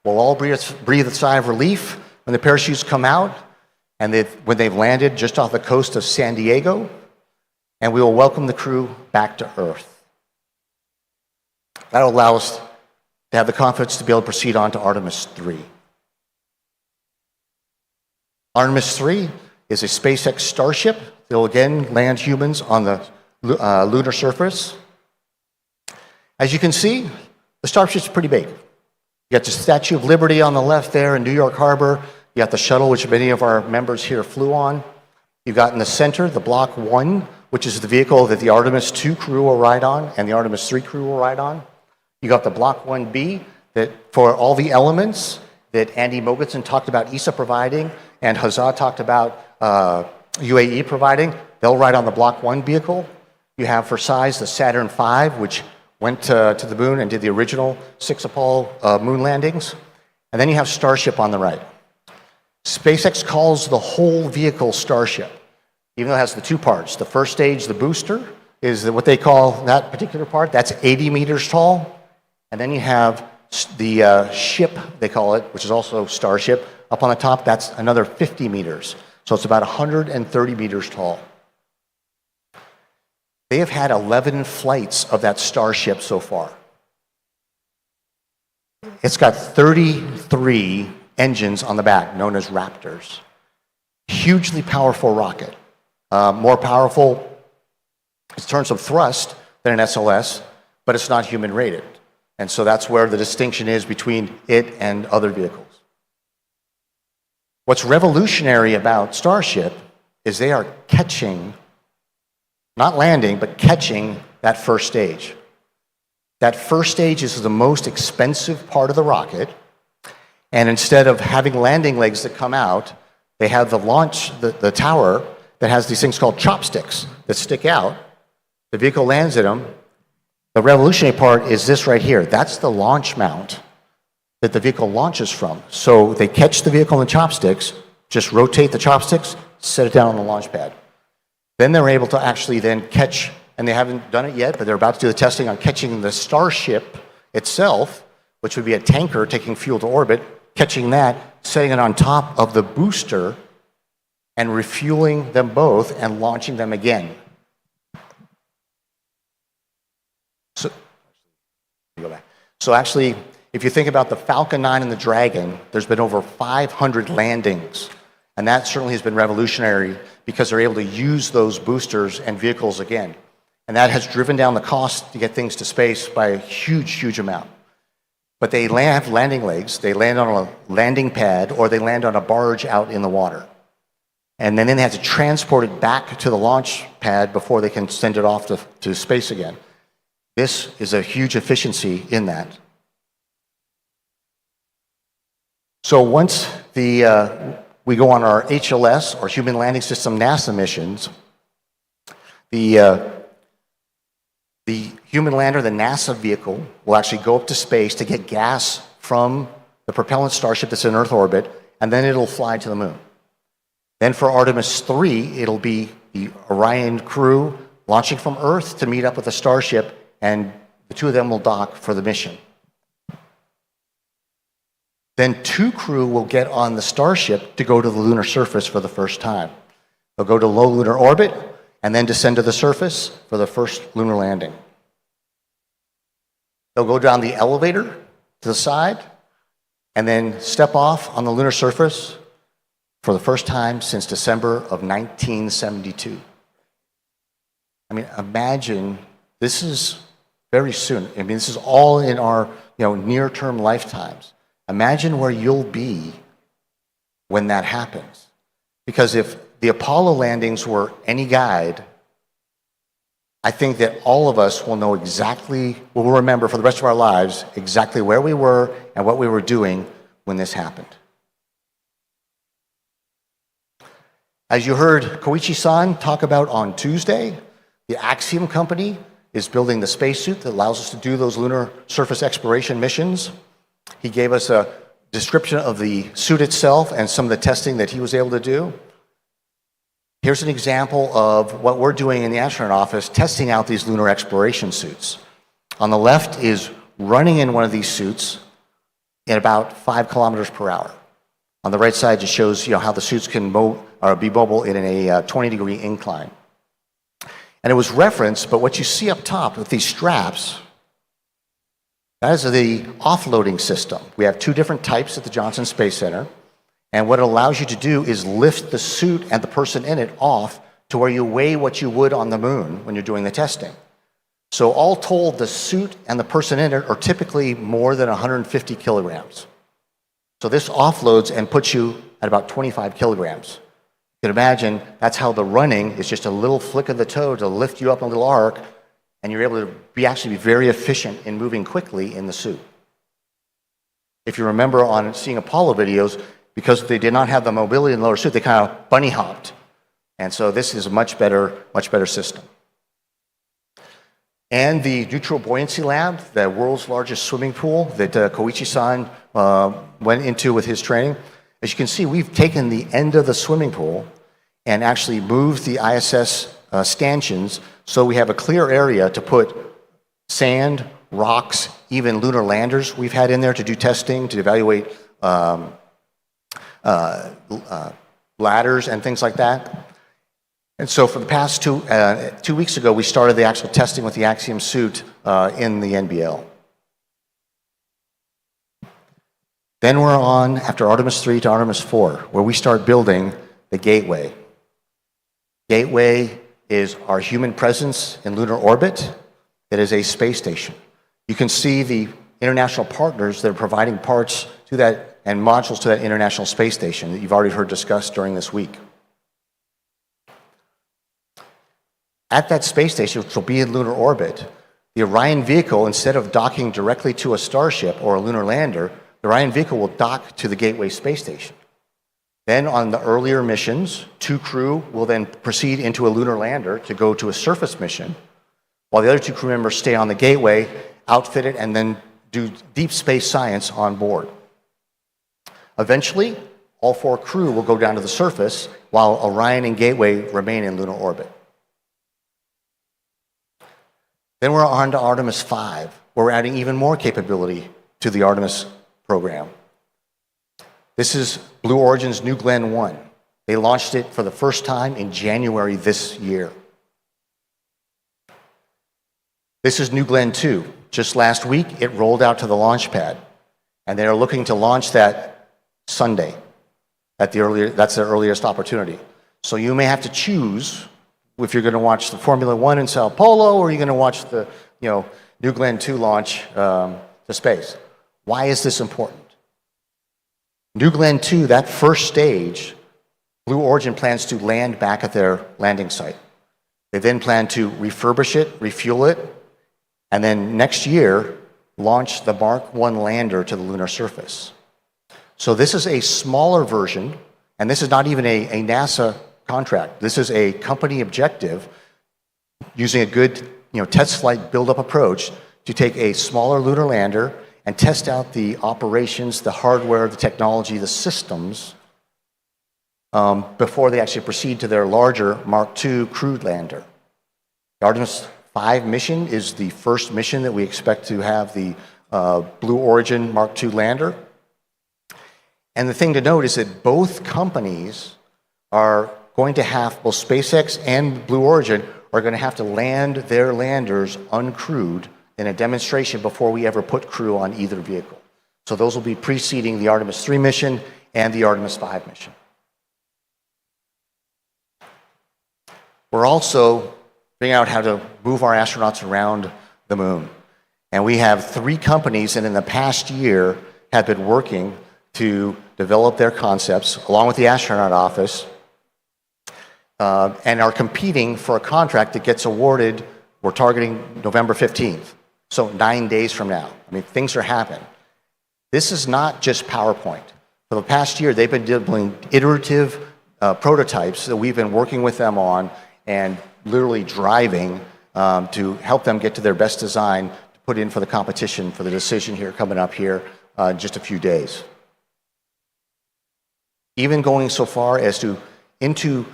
S8: We'll all breathe a sigh of relief when the parachutes come out and when they've landed just off the coast of San Diego, and we will welcome the crew back to Earth. That'll allow us to have the confidence to be able to proceed on to Artemis 3. Artemis 3 is a SpaceX Starship that will again land humans on the lunar surface. As you can see, the Starship's pretty big. You got the Statue of Liberty on the left there in New York Harbor. You got the shuttle, which many of our members here flew on. You've got in the center the Block 1, which is the vehicle that the Artemis 2 crew will ride on and the Artemis 3 crew will ride on. You got the Block 1B that for all the elements that Andy Mogensen talked about ESA providing and Hazza talked about UAE providing, they'll ride on the Block 1 vehicle. You have for size the Saturn V, which went to the moon and did the original 6 Apollo moon landings. And then you have Starship on the right. SpaceX calls the whole vehicle Starship, even though it has the 2 parts. The first stage, the booster, is what they call that particular part. That's 80 meters tall. And then you have the ship, they call it, which is also Starship, up on the top. That's another 50 meters. So it's about 130 meters tall. They have had 11 flights of that Starship so far. It's got 33 engines on the back, known as Raptors. Hugely powerful rocket. More powerful in terms of thrust than an SLS, but it's not human rated. And so that's where the distinction is between it and other vehicles. What's revolutionary about Starship is they are catching, not landing, but catching that first stage. That first stage is the most expensive part of the rocket. And instead of having landing legs that come out, they have the tower that has these things called chopsticks that stick out. The vehicle lands in them. The revolutionary part is this right here. That's the launch mount that the vehicle launches from. So they catch the vehicle in the chopsticks, just rotate the chopsticks, set it down on the launch pad. Then they're able to actually then catch, and they haven't done it yet, but they're about to do the testing on catching the Starship itself, which would be a tanker taking fuel to orbit, catching that, setting it on top of the booster, and refueling them both and launching them again. So actually, if you think about the Falcon 9 and the Dragon, there's been over 500 landings. And that certainly has been revolutionary because they're able to use those boosters and vehicles again. And that has driven down the cost to get things to space by a huge, huge amount. But they have landing legs, they land on a landing pad, or they land on a barge out in the water. And then they have to transport it back to the launch pad before they can send it off to space again. This is a huge efficiency in that. So once we go on our HLS, or Human Landing System NASA missions, the human lander, the NASA vehicle, will actually go up to space to get gas from the propellant starship that's in Earth orbit, and then it'll fly to the moon. Then for Artemis 3, it'll be the Orion crew launching from Earth to meet up with the starship, and the two of them will dock for the mission. Then 2 crew will get on the starship to go to the lunar surface for the first time. They'll go to low lunar orbit and then descend to the surface for the first lunar landing. They'll go down the elevator to the side and then step off on the lunar surface for the first time since December of 1972. I mean, imagine, this is very soon. I mean, this is all in our near-term lifetimes. Imagine where you'll be when that happens. Because if the Apollo landings were any guide, I think that all of us will know exactly, we'll remember for the rest of our lives, exactly where we were and what we were doing when this happened. As you heard Koichi-san talk about on Tuesday, the Axiom company is building the spacesuit that allows us to do those lunar surface exploration missions. He gave us a description of the suit itself and some of the testing that he was able to do. Here's an example of what we're doing in the astronaut office, testing out these lunar exploration suits. On the left is running in one of these suits at about 5 kilometers per hour. On the right side just shows how the suits can be mobile in a 20-degree incline. And it was referenced, but what you see up top with these straps, that is the offloading system. We have 2 different types at the Johnson Space Center. And what it allows you to do is lift the suit and the person in it off to where you weigh what you would on the moon when you're doing the testing. So all told, the suit and the person in it are typically more than 150 kilograms. So this offloads and puts you at about 25 kilograms. You can imagine that's how the running is just a little flick of the toe to lift you up in a little arc, and you're able to actually be very efficient in moving quickly in the suit. If you remember on seeing Apollo videos, because they did not have the mobility in the lower suit, they kind of bunny hopped. And so this is a much better system. And the Neutral Buoyancy Lab, the world's largest swimming pool that Koichi-san went into with his training. As you can see, we've taken the end of the swimming pool and actually moved the ISS stanchions so we have a clear area to put sand, rocks, even lunar landers we've had in there to do testing, to evaluate ladders and things like that. And so for the past 2 weeks ago, we started the actual testing with the Axiom suit in the NBL. Then we're on, after Artemis 3 to Artemis 4, where we start building the Gateway. Gateway is our human presence in lunar orbit. It is a space station. You can see the international partners that are providing parts to that and modules to that International Space Station that you've already heard discussed during this week. At that space station, which will be in lunar orbit, the Orion vehicle, instead of docking directly to a starship or a lunar lander, the Orion vehicle will dock to the Gateway Space Station. Then on the earlier missions, 2 crew will then proceed into a lunar lander to go to a surface mission, while the other 2 crew members stay on the Gateway, outfit it, and then do deep space science on board. Eventually, all 4 crew will go down to the surface, while Orion and Gateway remain in lunar orbit. Then we're on to Artemis 5, where we're adding even more capability to the Artemis program. This is Blue Origin's New Glenn 1. They launched it for the first time in January this year. This is New Glenn 2. Just last week, it rolled out to the launch pad, and they are looking to launch that Sunday. That's their earliest opportunity. So you may have to choose if you're going to watch the Formula One in Sao Paulo, or you're going to watch the New Glenn 2 launch to space. Why is this important? New Glenn 2, that first stage, Blue Origin plans to land back at their landing site. They then plan to refurbish it, refuel it, and then next year, launch the Mark 1 lander to the lunar surface. So this is a smaller version, and this is not even a NASA contract. This is a company objective using a good test flight build-up approach to take a smaller lunar lander and test out the operations, the hardware, the technology, the systems before they actually proceed to their larger Mark II crewed lander. The Artemis 5 mission is the first mission that we expect to have the Blue Origin Mark II lander. And the thing to note is that both companies are going to have, both SpaceX and Blue Origin are going to have to land their landers uncrewed in a demonstration before we ever put crew on either vehicle. So those will be preceding the Artemis 3 mission and the Artemis 5 mission. We're also figuring out how to move our astronauts around the moon. And we have 3 companies that in the past year have been working to develop their concepts along with the astronaut office and are competing for a contract that gets awarded. We're targeting November 15th, so 9 days from now. I mean, things are happening. This is not just PowerPoint. For the past year, they've been doing iterative prototypes that we've been working with them on and literally driving to help them get to their best design to put in for the competition for the decision here coming up here in just a few days. Even going so far as to into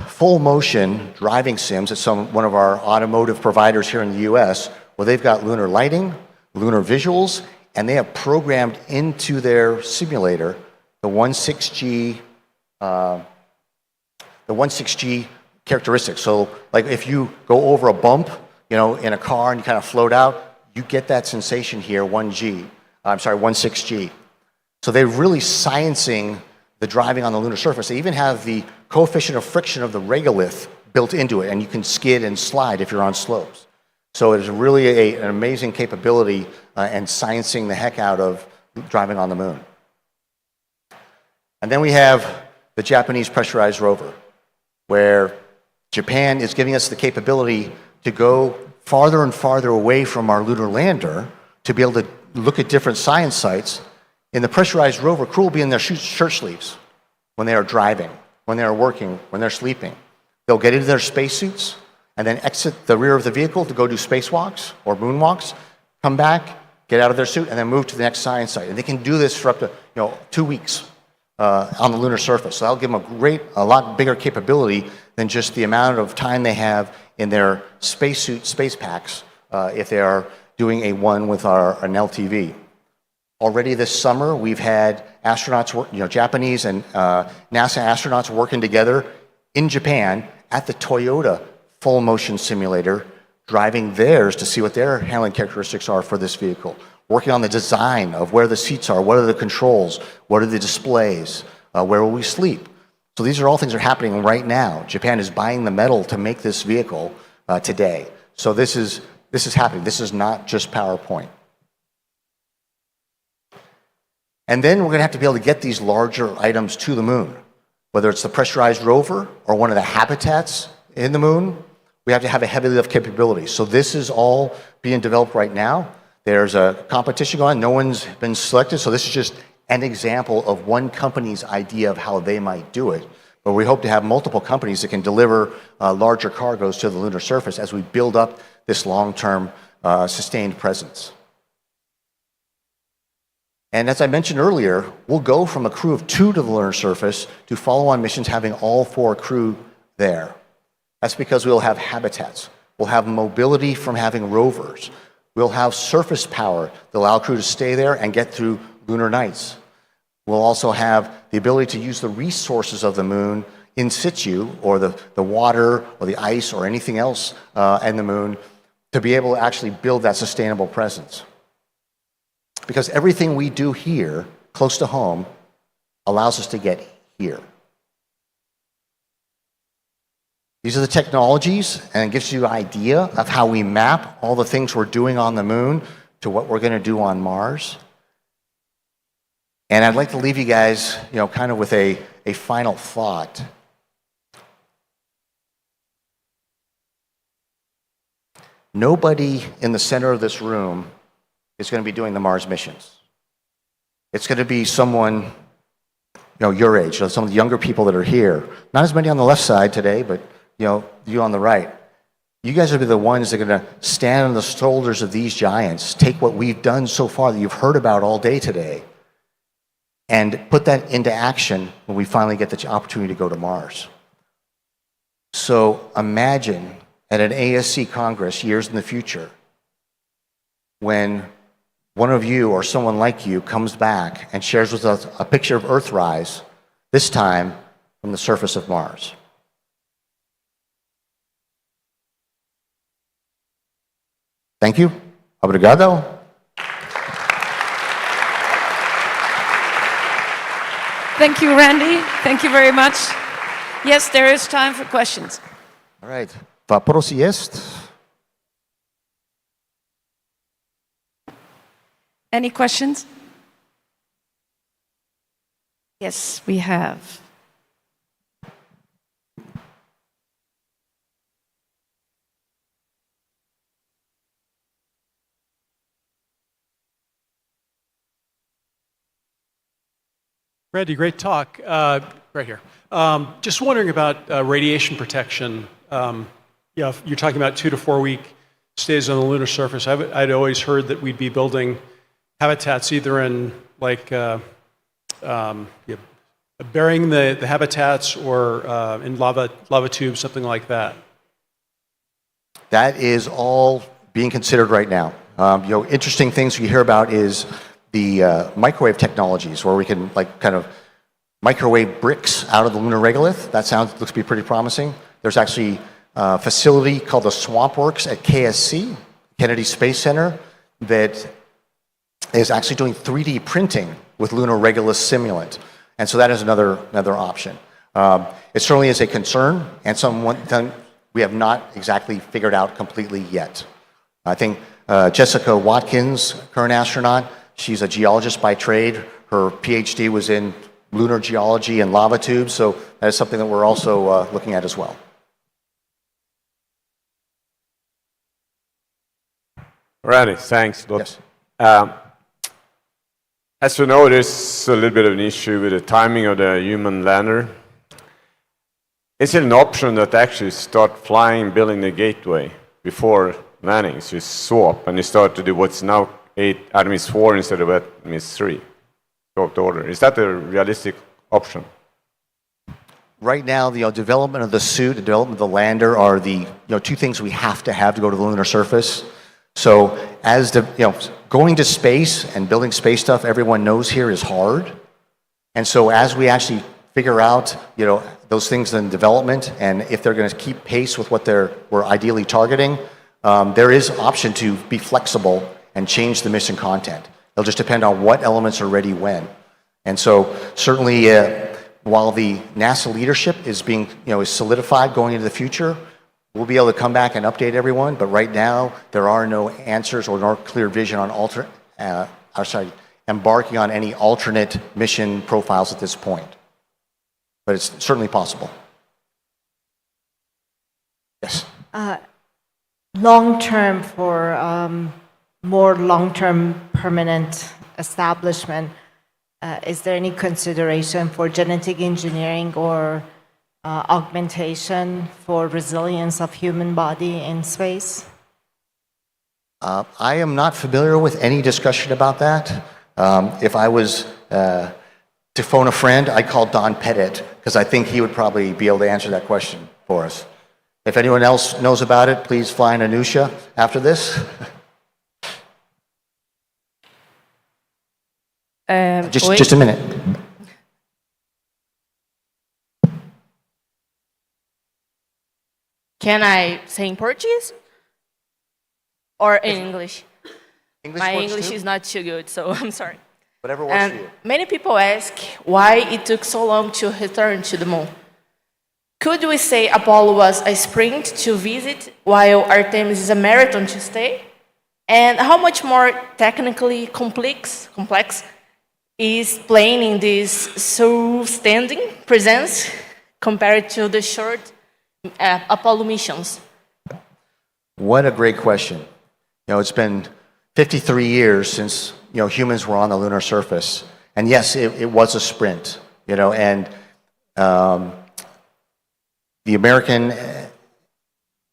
S8: full motion driving sims at one of our automotive providers here in the US, where they've got lunar lighting, lunar visuals, and they have programmed into their simulator the 16G characteristics. So like if you go over a bump, in a car and you kind of float out, you get that sensation here, 16G. So they're really sciencing the driving on the lunar surface. They even have the coefficient of friction of the regolith built into it, and you can skid and slide if you're on slopes. So it is really an amazing capability and sciencing the heck out of driving on the moon. And then we have the Japanese pressurized rover, where Japan is giving us the capability to go farther and farther away from our lunar lander to be able to look at different science sites. In the pressurized rover, crew will be in their shirt sleeves when they are driving, when they are working, when they're sleeping. They'll get into their spacesuits and then exit the rear of the vehicle to go do spacewalks or moonwalks, come back, get out of their suit, and then move to the next science site. And they can do this for up to 2 weeks on the lunar surface. So that'll give them a lot bigger capability than just the amount of time they have in their spacesuit, space packs, if they are doing an LTV. Already this summer, we've had astronauts, Japanese and NASA astronauts working together in Japan at the Toyota full motion simulator, driving theirs to see what their handling characteristics are for this vehicle, working on the design of where the seats are, what are the controls, what are the displays, where will we sleep. So these are all things that are happening right now. Japan is buying the metal to make this vehicle today. So this is happening. This is not just PowerPoint. And then we're going to have to be able to get these larger items to the moon, whether it's the pressurized rover or one of the habitats in the moon. We have to have a heavy lift capability. So this is all being developed right now. There's a competition going on. No one's been selected. So this is just an example of one company's idea of how they might do it. But we hope to have multiple companies that can deliver larger cargoes to the lunar surface as we build up this long-term sustained presence. And as I mentioned earlier, we'll go from a crew of 2 to the lunar surface to follow-on missions having all 4 crew there. That's because we'll have habitats. We'll have mobility from having rovers. We'll have surface power that allow crew to stay there and get through lunar nights. We'll also have the ability to use the resources of the moon in situ, or the water, or the ice, or anything else in the moon, to be able to actually build that sustainable presence. Because everything we do here, close to home, allows us to get here. These are the technologies, and it gives you an idea of how we map all the things we're doing on the moon to what we're going to do on Mars. And I'd like to leave you guys, kind of with a final thought. Nobody in the center of this room is going to be doing the Mars missions. It's going to be someone, your age, some of the younger people that are here. Not as many on the left side today, but you on the right. You guys will be the ones that are going to stand on the shoulders of these giants, take what we've done so far that you've heard about all day today, and put that into action when we finally get the opportunity to go to Mars. So imagine at an ASE Congress years in the future, when one of you or someone like you comes back and shares with us a picture of Earthrise, this time from the surface of Mars. Thank you. Obrigado.
S2: Thank you, Randy. Thank you very much. Yes, there is time for questions.
S8: All right. Vaporosi jest.
S2: Any questions? Yes, we have.
S9: Randy, great talk. Right here. Just wondering about radiation protection. You're talking about 2 to 4 week stays on the lunar surface. I'd always heard that we'd be building habitats either in burying the habitats or in lava tubes, something like that.
S8: That is all being considered right now. Interesting things we hear about is the microwave technologies, where we can kind of microwave bricks out of the lunar regolith. That looks to be pretty promising. There's actually a facility called the Swamp Works at KSC, Kennedy Space Center, that is actually doing 3D printing with lunar regolith simulant. And so that is another option. It certainly is a concern, and something we have not exactly figured out completely yet. I think Jessica Watkins, current astronaut, she's a geologist by trade. Her PhD was in lunar geology and lava tubes, so that is something that we're also looking at as well.
S10: Randy, thanks.
S8: Yes.
S10: As you know, there's a little bit of an issue with the timing of the human lander. Is it an option that actually start flying, building the gateway before landing? So you swap and you start to do what's now Artemis 4 instead of Artemis 3. Short order. Is that a realistic option?
S8: Right now, the development of the suit, the development of the lander are the two things we have to go to the lunar surface. So as going to space and building space stuff, everyone knows here is hard. And so as we actually figure out those things in development, and if they're going to keep pace with what we're ideally targeting, there is option to be flexible and change the mission content. It'll just depend on what elements are ready when. And so certainly while the NASA leadership is being is solidified going into the future, we'll be able to come back and update everyone, but right now there are no answers or no clear vision on embarking on any alternate mission profiles at this point. But it's certainly possible. Yes.
S11: Long-term for more long-term permanent establishment, is there any consideration for genetic engineering or augmentation for resilience of human body in space?
S8: I am not familiar with any discussion about that. If I was to phone a friend, I'd call Don Pettit, because I think he would probably be able to answer that question for us. If anyone else knows about it, please fly in Anusha after this.
S2: Oi?
S8: Just a minute.
S12: Can I say in Portuguese or in English? My
S8: works
S12: English
S8: too.
S12: is not too good, so I'm sorry.
S8: Whatever works for you.
S12: Many people ask why it took so long to return to the moon. Could we say Apollo was a sprint to visit while Artemis is a marathon to stay? And how much more technically complex is planning this standing presence compared to the short Apollo missions?
S8: What a great question. It's been 53 years since humans were on the lunar surface, and yes, it was a sprint. And the American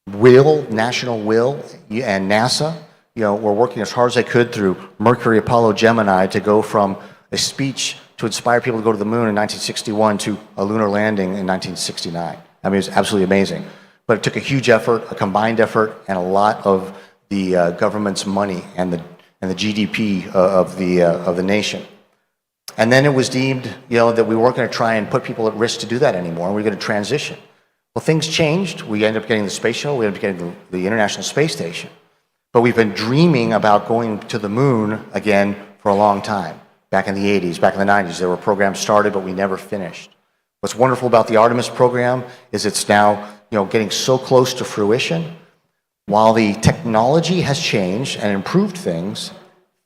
S8: national will, and NASA, were working as hard as they could through Mercury, Apollo, Gemini to go from a speech to inspire people to go to the moon in 1961 to a lunar landing in 1969. I mean, it was absolutely amazing. But it took a huge effort, a combined effort, and a lot of the government's money and the GDP of the nation. And then it was deemed, that we weren't going to try and put people at risk to do that anymore, and we were going to transition. Well, things changed. We ended up getting the space shuttle. We ended up getting the International Space Station. But we've been dreaming about going to the moon again for a long time. Back in the 80s, back in the 90s, there were programs started, but we never finished. What's wonderful about the Artemis program is it's now, getting so close to fruition. While the technology has changed and improved things,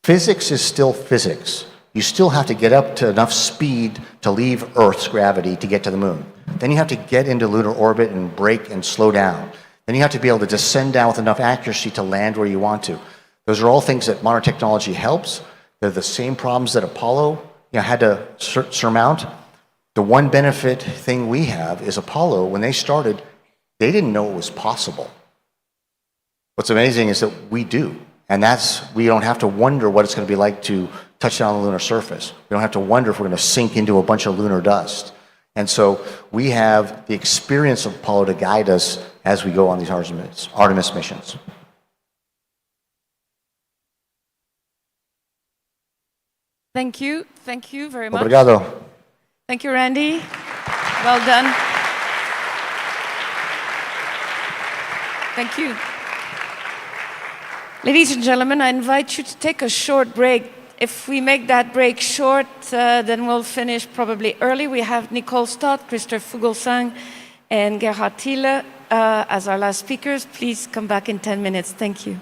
S8: physics is still physics. You still have to get up to enough speed to leave Earth's gravity to get to the moon. Then you have to get into lunar orbit and brake and slow down. Then you have to be able to descend down with enough accuracy to land where you want to. Those are all things that modern technology helps. They're the same problems that Apollo had to surmount. The one benefit thing we have is Apollo, when they started, they didn't know it was possible. What's amazing is that we do. And we don't have to wonder what it's going to be like to touch down on the lunar surface. We don't have to wonder if we're going to sink into a bunch of lunar dust. And so we have the experience of Apollo to guide us as we go on these Artemis missions.
S2: Thank you very much.
S8: Obrigado.
S2: Thank you, Randy. Well done. Thank you. Ladies and gentlemen, I invite you to take a short break. If we make that break short, then we'll finish probably early. We have Nicole Stott, Christophe Fugelsang, and Gerhard Thiele as our last speakers. Please come back in 10 minutes. Thank you.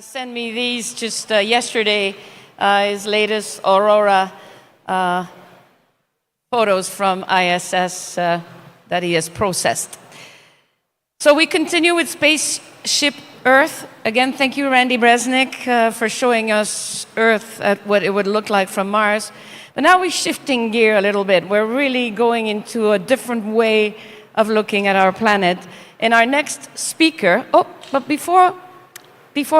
S2: sent me these just yesterday, his latest Aurora photos from ISS that he has processed. So we continue with Spaceship Earth. Again, thank you, Randy Bresnik, for showing us Earth at what it would look like from Mars. But now we're shifting gear a little bit. We're really going into a different way of looking at our planet. And our next speaker, but before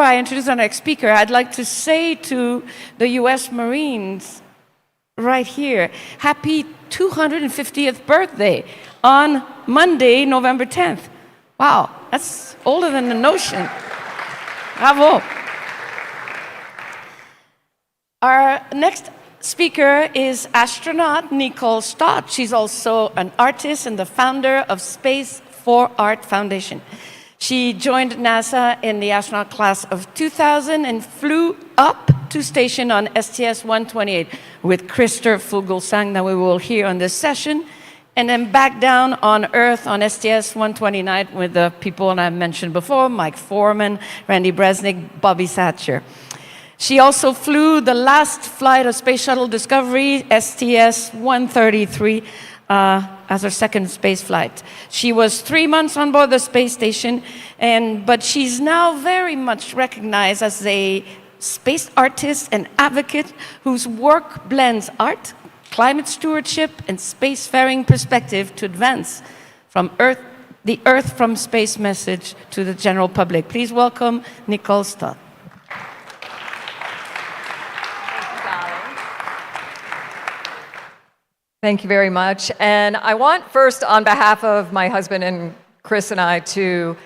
S2: I introduce our next speaker, I'd like to say to the US Marines right here, happy 250th birthday on Monday, November 10th. Wow, that's older than the notion. Bravo. Our next speaker is astronaut Nicole Stott. She's also an artist and the founder of Space for Art Foundation. She joined NASA in the astronaut class of 2000 and flew up to station on STS-128 with Christer Fuglesang that we will hear on this session, and then back down on Earth on STS-129 with the people I mentioned before, Mike Foreman, Randy Bresnik, Bobby Satcher. She also flew the last flight of Space Shuttle Discovery, STS-133, as her second space flight. She was 3 months on board the space station, but she's now very much recognized as a space artist and advocate whose work blends art, climate stewardship, and spacefaring perspective to advance the Earth from Space message to the general public. Please welcome Nicole Stott.
S13: Thank you very much. And I want first, on behalf of my husband and Chris and I, to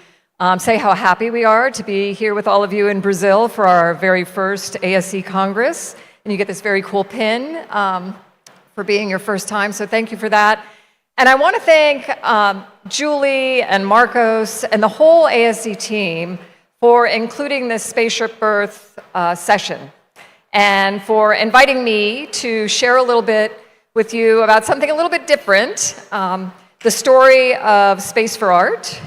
S13: say how happy we are to be here with all of you in Brazil for our very first ASE Congress. And you get this very cool pin for being your first time, so thank you for that. And I want to thank Julie and Marcos and the whole ASE team for including this Spaceship Earth session and for inviting me to share a little bit with you about something a little bit different, the story of Space for Art.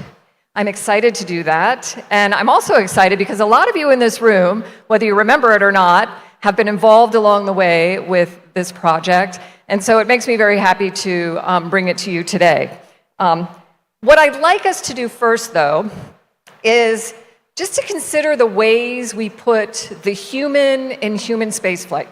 S13: I'm excited to do that. And I'm also excited because a lot of you in this room, whether you remember it or not, have been involved along the way with this project. And so it makes me very happy to bring it to you today. What I'd like us to do first, though, is just to consider the ways we put the human in human spaceflight,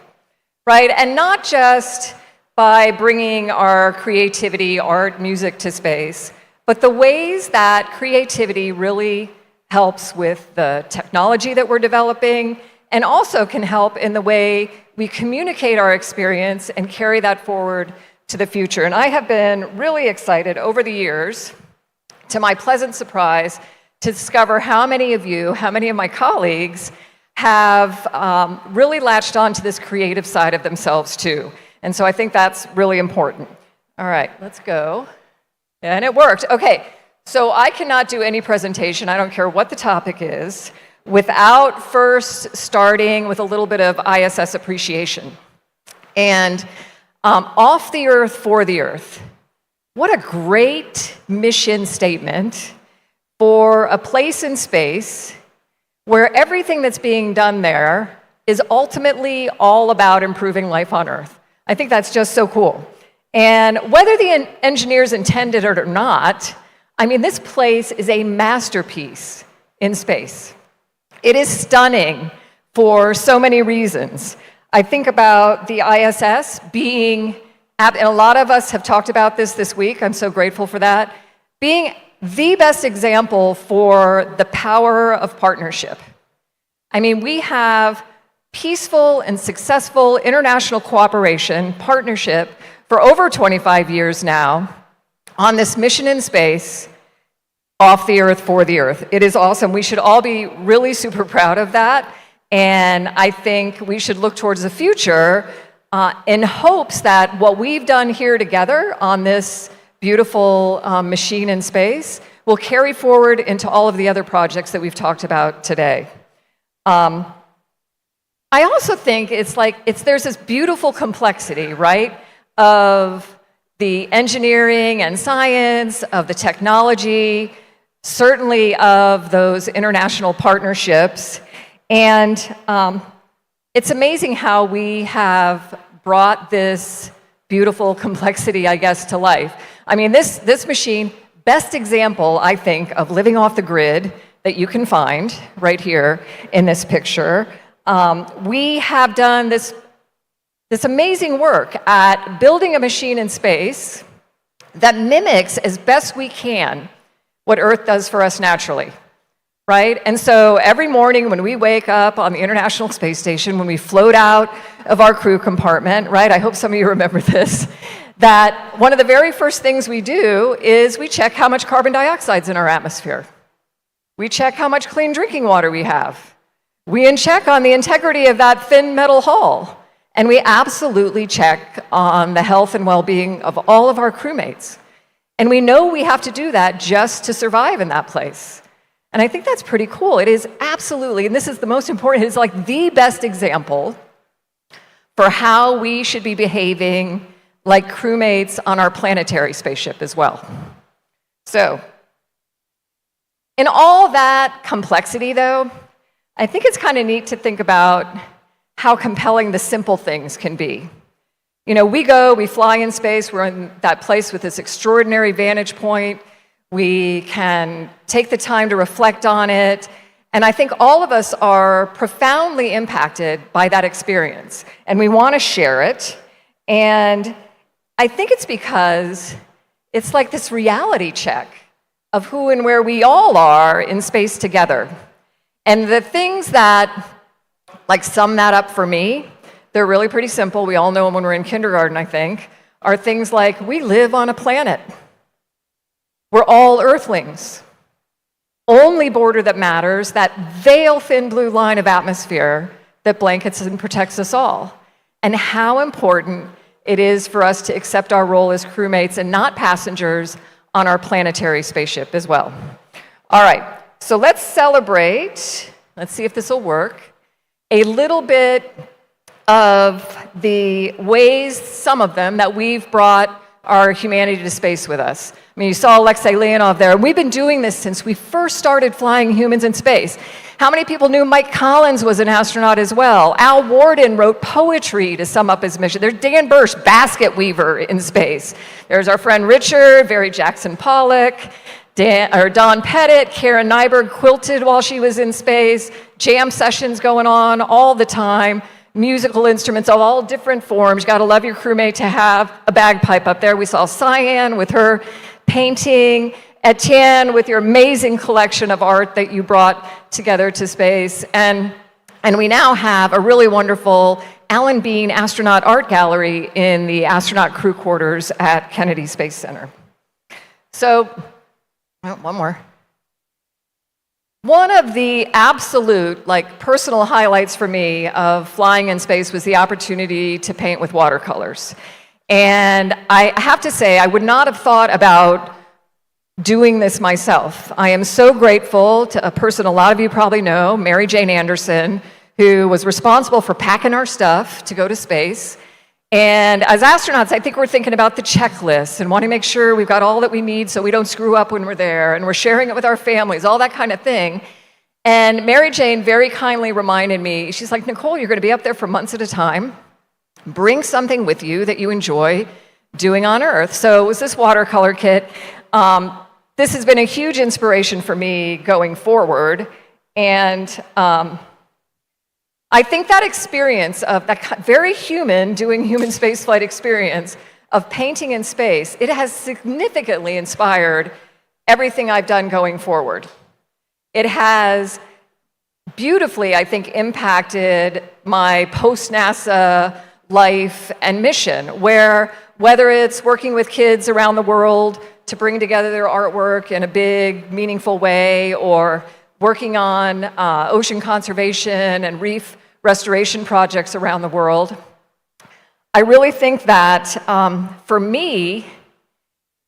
S13: right? And not just by bringing our creativity, art, music to space, but the ways that creativity really helps with the technology that we're developing and also can help in the way we communicate our experience and carry that forward to the future. And I have been really excited over the years, to my pleasant surprise, to discover how many of you, how many of my colleagues have really latched on to this creative side of themselves too. And so I think that's really important. All right, let's go. And it worked. Okay, so I cannot do any presentation, I don't care what the topic is, without first starting with a little bit of ISS appreciation. And off the Earth, for the Earth. What a great mission statement for a place in space where everything that's being done there is ultimately all about improving life on Earth. I think that's just so cool. And whether the engineers intended it or not, I mean, this place is a masterpiece in space. It is stunning for so many reasons. I think about the ISS being, and a lot of us have talked about this week, I'm so grateful for that, being the best example for the power of partnership. I mean, we have peaceful and successful international cooperation, partnership, for over 25 years now on this mission in space, off the Earth, for the Earth. It is awesome. We should all be really super proud of that. And I think we should look towards the future in hopes that what we've done here together on this beautiful machine in space will carry forward into all of the other projects that we've talked about today. I also think there's this beautiful complexity, right, of the engineering and science, of the technology, certainly of those international partnerships. And it's amazing how we have brought this beautiful complexity, I guess, to life. I mean, this machine, best example, I think, of living off the grid that you can find right here in this picture. We have done this amazing work at building a machine in space that mimics as best we can what Earth does for us naturally, right? And so every morning when we wake up on the International Space Station, when we float out of our crew compartment, right? I hope some of you remember this, that one of the very first things we do is we check how much carbon dioxide's in our atmosphere. We check how much clean drinking water we have. We check on the integrity of that thin metal hull. And we absolutely check on the health and well-being of all of our crewmates. And we know we have to do that just to survive in that place. And I think that's pretty cool. It is absolutely, and this is the most important, it is like the best example for how we should be behaving like crewmates on our planetary spaceship as well. So, in all that complexity though, I think it's kind of neat to think about how compelling the simple things can be. You know, we fly in space, we're in that place with this extraordinary vantage point, we can take the time to reflect on it, and I think all of us are profoundly impacted by that experience, and we want to share it, and I think it's because it's like this reality check of who and where we all are in space together. And the things that like sum that up for me, they're really pretty simple. We all know them when we're in kindergarten, I think, are things like we live on a planet. We're all Earthlings. Only border that matters, that veil-thin blue line of atmosphere that blankets and protects us all. And how important it is for us to accept our role as crewmates and not passengers on our planetary spaceship as well. All right, so let's celebrate. Let's see if this will work. A little bit of the ways, some of them, that we've brought our humanity to space with us. I mean, you saw Alexei Leonov there, and we've been doing this since we first started flying humans in space. How many people knew Mike Collins was an astronaut as well? Al Worden wrote poetry to sum up his mission. There's Dan Bursch, basket weaver in space. There's our friend Richard, Very Jackson Pollock, Don Pettit, Karen Nyberg quilted while she was in space, jam sessions going on all the time, musical instruments of all different forms. You gotta love your crewmate to have a bagpipe up there. We saw Cyan with her painting, Etienne with your amazing collection of art that you brought together to space, and we now have a really wonderful Alan Bean Astronaut Art Gallery in the astronaut crew quarters at Kennedy Space Center. So, oh, one more. One of the absolute, personal highlights for me of flying in space was the opportunity to paint with watercolors. And I have to say, I would not have thought about doing this myself. I am so grateful to a person a lot of you probably know, Mary Jane Anderson, who was responsible for packing our stuff to go to space. And as astronauts, I think we're thinking about the checklist and wanting to make sure we've got all that we need so we don't screw up when we're there, and we're sharing it with our families, all that kind of thing. And Mary Jane very kindly reminded me, she's like, Nicole, you're going to be up there for months at a time. Bring something with you that you enjoy doing on Earth. So it was this watercolor kit. This has been a huge inspiration for me going forward. And I think that experience of that very human, doing human spaceflight experience of painting in space, it has significantly inspired everything I've done going forward. It has beautifully, I think, impacted my post-NASA life and mission, where whether it's working with kids around the world to bring together their artwork in a big, meaningful way, or working on ocean conservation and reef restoration projects around the world, I really think that for me,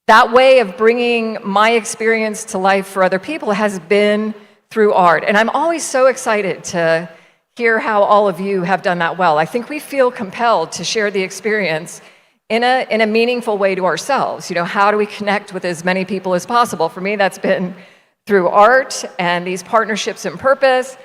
S13: that way of bringing my experience to life for other people has been through art. And I'm always so excited to hear how all of you have done that well. I think we feel compelled to share the experience in a meaningful way to ourselves. You know, how do we connect with as many people as possible? For me, that's been through art and these partnerships and purpose.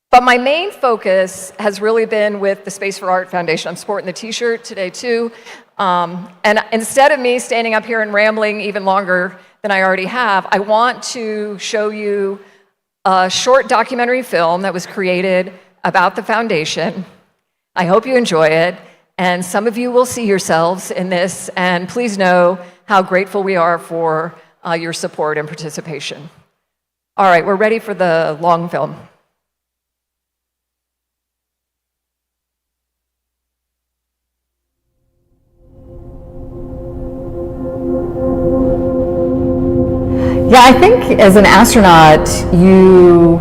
S13: But my main focus has really been with the Space for Art Foundation. I'm sporting the t-shirt today too. And instead of me standing up here and rambling even longer than I already have, I want to show you a short documentary film that was created about the foundation. I hope you enjoy it, and some of you will see yourselves in this, and please know how grateful we are for your support and participation. All right, we're ready for the long film. Yeah, I think as an astronaut, you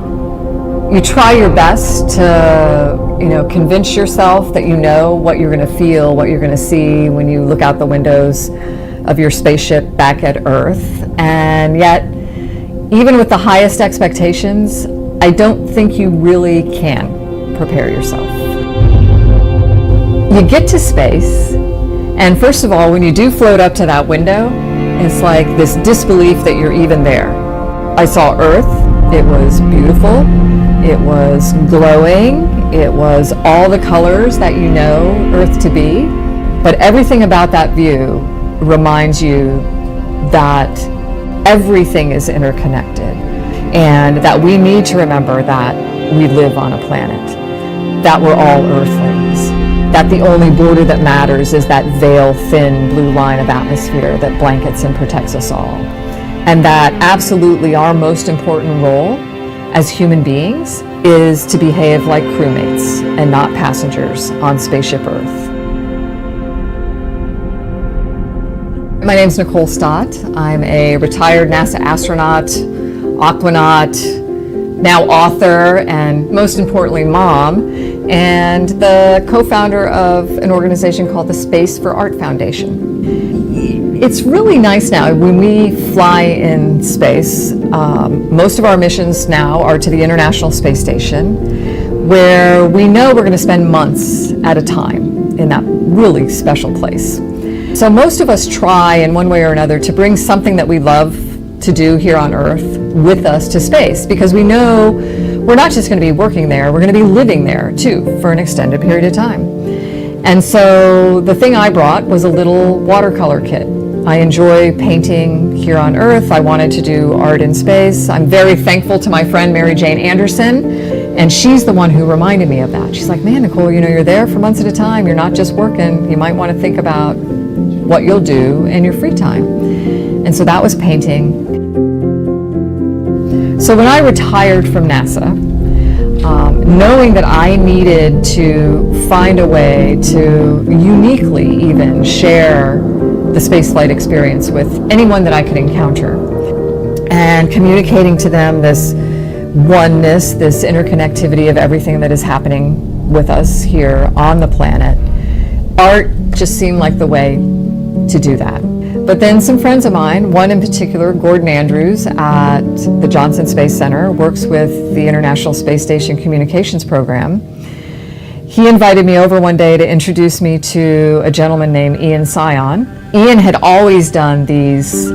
S13: try your best to, convince yourself that you know what you're going to feel, what you're going to see when you look out the windows of your spaceship back at Earth. And yet, even with the highest expectations, I don't think you really can prepare yourself. You get to space, and first of all, when you do float up to that window, it's like this disbelief that you're even there. I saw Earth. It was beautiful. It was glowing. It was all the colors that you know Earth to be. But everything about that view reminds you that everything is interconnected and that we need to remember that we live on a planet, that we're all Earthlings, that the only border that matters is that veil thin blue line of atmosphere that blankets and protects us all. And that absolutely our most important role as human beings is to behave like crewmates and not passengers on Spaceship Earth. My name's Nicole Stott. I'm a retired NASA astronaut, aquanaut, now author, and most importantly, mom, and the co-founder of an organization called the Space for Art Foundation. It's really nice now when we fly in space. Most of our missions now are to the International Space Station, where we know we're going to spend months at a time in that really special place. So most of us try in one way or another to bring something that we love to do here on Earth with us to space, because we know we're not just going to be working there, we're going to be living there too for an extended period of time. And so the thing I brought was a little watercolor kit. I enjoy painting here on Earth. I wanted to do art in space. I'm very thankful to my friend Mary Jane Anderson, and she's the one who reminded me of that. She's like, man, Nicole, you're there for months at a time. You're not just working. You might want to think about what you'll do in your free time. And so that was painting. So when I retired from NASA, knowing that I needed to find a way to uniquely even share the spaceflight experience with anyone that I could encounter, and communicating to them this oneness, this interconnectivity of everything that is happening with us here on the planet, art just seemed like the way to do that. But then some friends of mine, one in particular, Gordon Andrews at the Johnson Space Center, works with the International Space Station Communications Program. He invited me over one day to introduce me to a gentleman named Ian Sion. Ian had always done these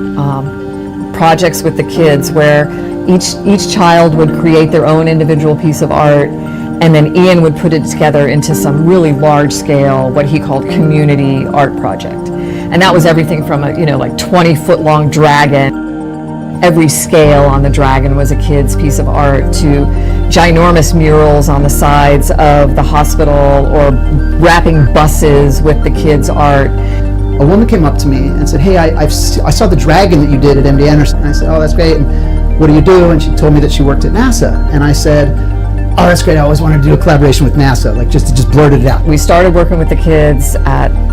S13: projects with the kids where each child would create their own individual piece of art, and then Ian would put it together into some really large scale, what he called community art project. And that was everything from a 20-foot long dragon. Every scale on the dragon was a kid's piece of art, to ginormous murals on the sides of the hospital, or wrapping buses with the kids' art.
S14: A woman came up to me and said, hey, I saw the dragon that you did at MD Anderson. And I said, oh, that's great. And what do you do? And she told me that she worked at NASA. And I said, oh, that's great. I always wanted to do a collaboration with NASA, just blurted it out.
S13: We started working with the kids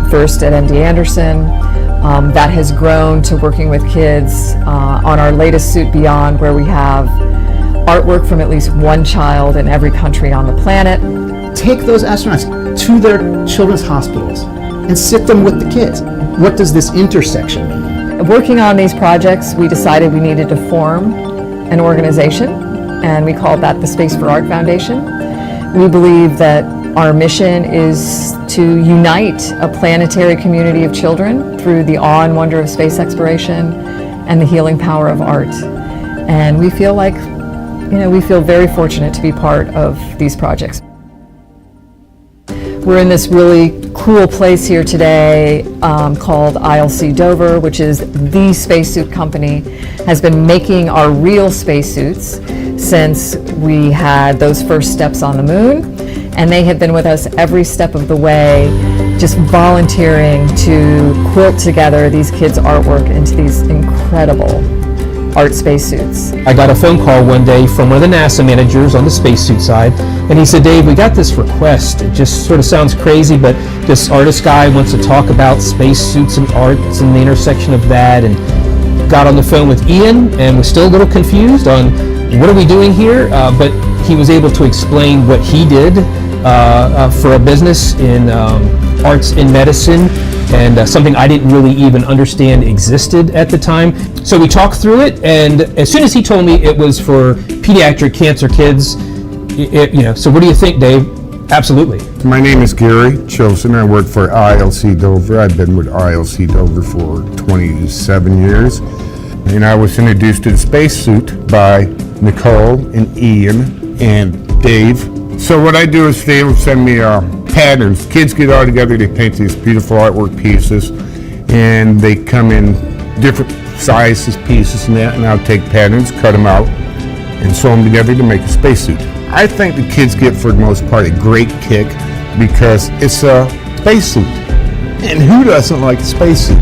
S13: first at MD Anderson. That has grown to working with kids on our latest Suit Beyond, where we have artwork from at least one child in every country on the planet.
S14: Take those astronauts to their children's hospitals and sit them with the kids. What does this intersection mean?
S13: Working on these projects, we decided we needed to form an organization, and we called that the Space for Art Foundation. We believe that our mission is to unite a planetary community of children through the awe and wonder of space exploration and the healing power of art. And we feel like we feel very fortunate to be part of these projects. We're in this really cool place here today called ILC Dover, which is the spacesuit company, has been making our real spacesuits since we had those first steps on the moon. And they have been with us every step of the way, just volunteering to quilt together these kids' artwork into these incredible art spacesuits.
S15: I got a phone call one day from one of the NASA managers on the spacesuit side, and he said, Dave, we got this request. It just sort of sounds crazy, but this artist guy wants to talk about spacesuits and arts and the intersection of that, and got on the phone with Ian and was still a little confused on what are we doing here, but he was able to explain what he did for a business in arts in medicine, and something I didn't really even understand existed at the time. So we talked through it, and as soon as he told me it was for pediatric cancer kids, so what do you think, Dave? Absolutely.
S16: My name is Gary Chosen. I work for ILC Dover. I've been with ILC Dover for 27 years. And I was introduced to the spacesuit by Nicole and Ian and Dave. So what I do is they will send me patterns. Kids get all together, they paint these beautiful artwork pieces, and they come in different sizes, pieces, and that, and I'll take patterns, cut them out, and sew them together to make a spacesuit. I think the kids get, for the most part, a great kick because it's a spacesuit. And who doesn't like a spacesuit?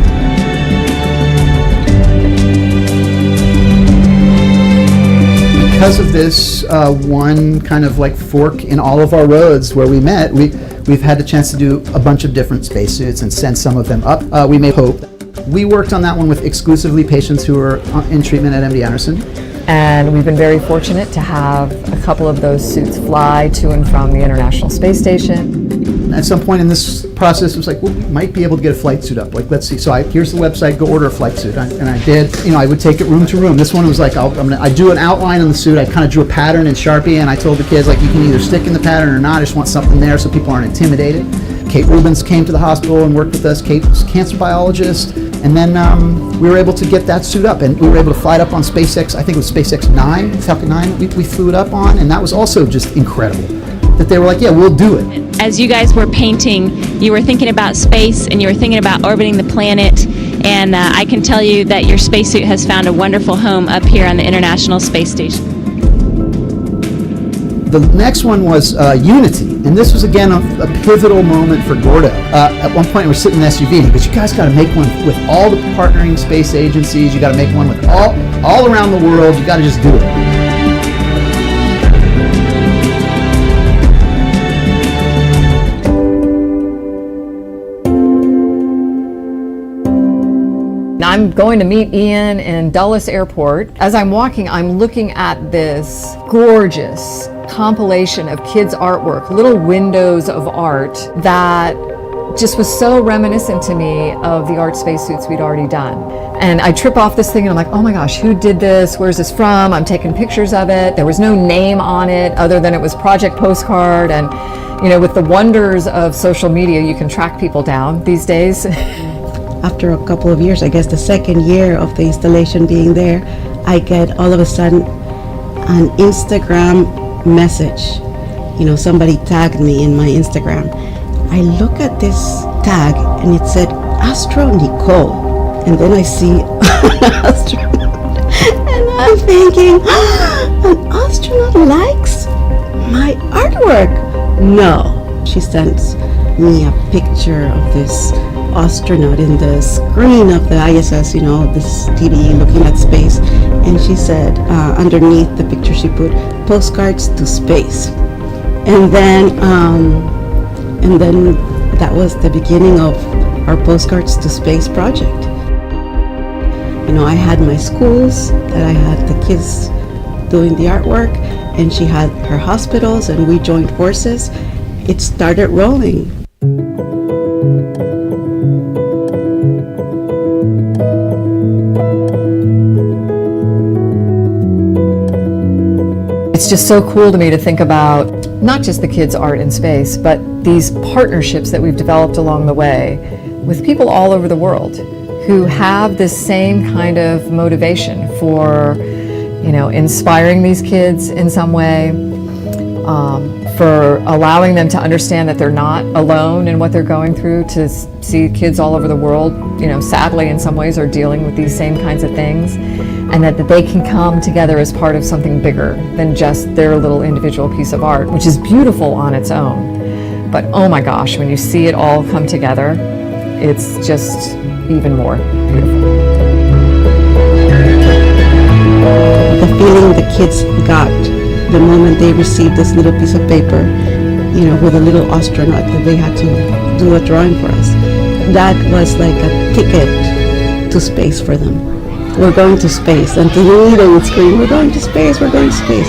S14: Because of this one kind of like fork in all of our roads where we met, we've had the chance to do a bunch of different spacesuits and send some of them up. We made Hope. We worked on that one with exclusively patients who are in treatment at MD Anderson.
S13: And we've been very fortunate to have a couple of those suits fly to and from the International Space Station.
S14: At some point in this process, it was like, well, we might be able to get a flight suit up. Like, let's see. So here's the website, go order a flight suit. And I did. I would take it room to room. This one was like, I do an outline on the suit. I kind of drew a pattern in Sharpie, and I told the kids, like, you can either stick in the pattern or not. I just want something there so people aren't intimidated. Kate Rubens came to the hospital and worked with us. Kate's a cancer biologist. And then we were able to get that suit up, and we were able to fly it up on SpaceX. I think it was SpaceX 9, Falcon 9. We flew it up on, and that was also just incredible. That they were like, yeah, we'll do it.
S17: As you guys were painting, you were thinking about space and you were thinking about orbiting the planet, and I can tell you that your spacesuit has found a wonderful home up here on the International Space Station.
S14: The next one was Unity, and this was again a pivotal moment for Gordo. At one point, we're sitting in the SUV, and he goes, "You guys got to make one with all the partnering space agencies. You got to make one with all around the world. You got to just do it."
S13: I'm going to meet Ian in Dulles Airport. As I'm walking, I'm looking at this gorgeous compilation of kids' artwork, little windows of art that just was so reminiscent to me of the art spacesuits we'd already done. And I trip off this thing and I'm like, oh my gosh, who did this? Where's this from? I'm taking pictures of it. There was no name on it other than it was Project Postcard. And with the wonders of social media, you can track people down these days.
S18: After a couple of years, I guess the second year of the installation being there, I get all of a sudden an Instagram message. Somebody tagged me in my Instagram. I look at this tag and it said Astro Nicole, and then I see an astronaut, and I'm thinking, an astronaut likes my artwork. No, she sends me a picture of this astronaut in the screen of the ISS, this TV looking at space, and she said underneath the picture she put postcards to space, and then that was the beginning of our postcards to space project. I had my schools that I had the kids doing the artwork, and she had her hospitals, and we joined forces. It started rolling.
S13: It's just so cool to me to think about not just the kids' art in space, but these partnerships that we've developed along the way with people all over the world who have this same kind of motivation for, inspiring these kids in some way, for allowing them to understand that they're not alone in what they're going through, to see kids all over the world, sadly in some ways are dealing with these same kinds of things, and that they can come together as part of something bigger than just their little individual piece of art, which is beautiful on its own. But oh my gosh, when you see it all come together, it's just even more beautiful.
S18: The feeling the kids got the moment they received this little piece of paper, with a little astronaut that they had to do a drawing for us, that was like a ticket to space for them. We're going to space, and to me they would scream, "We're going to space, we're going to space."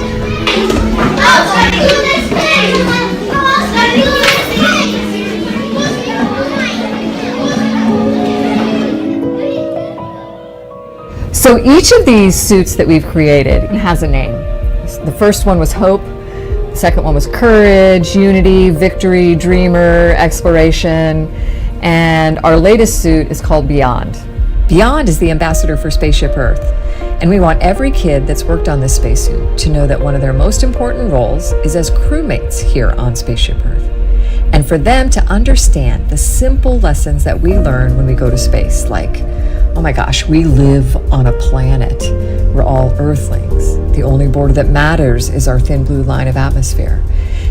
S13: So each of these suits that we've created has a name. The first one was Hope, the second one was Courage, Unity, Victory, Dreamer, Exploration, and our latest suit is called Beyond. Beyond is the ambassador for Spaceship Earth, and we want every kid that's worked on this spacesuit to know that one of their most important roles is as crewmates here on Spaceship Earth, and for them to understand the simple lessons that we learn when we go to space, like, oh my gosh, we live on a planet. We're all Earthlings. The only border that matters is our thin blue line of atmosphere.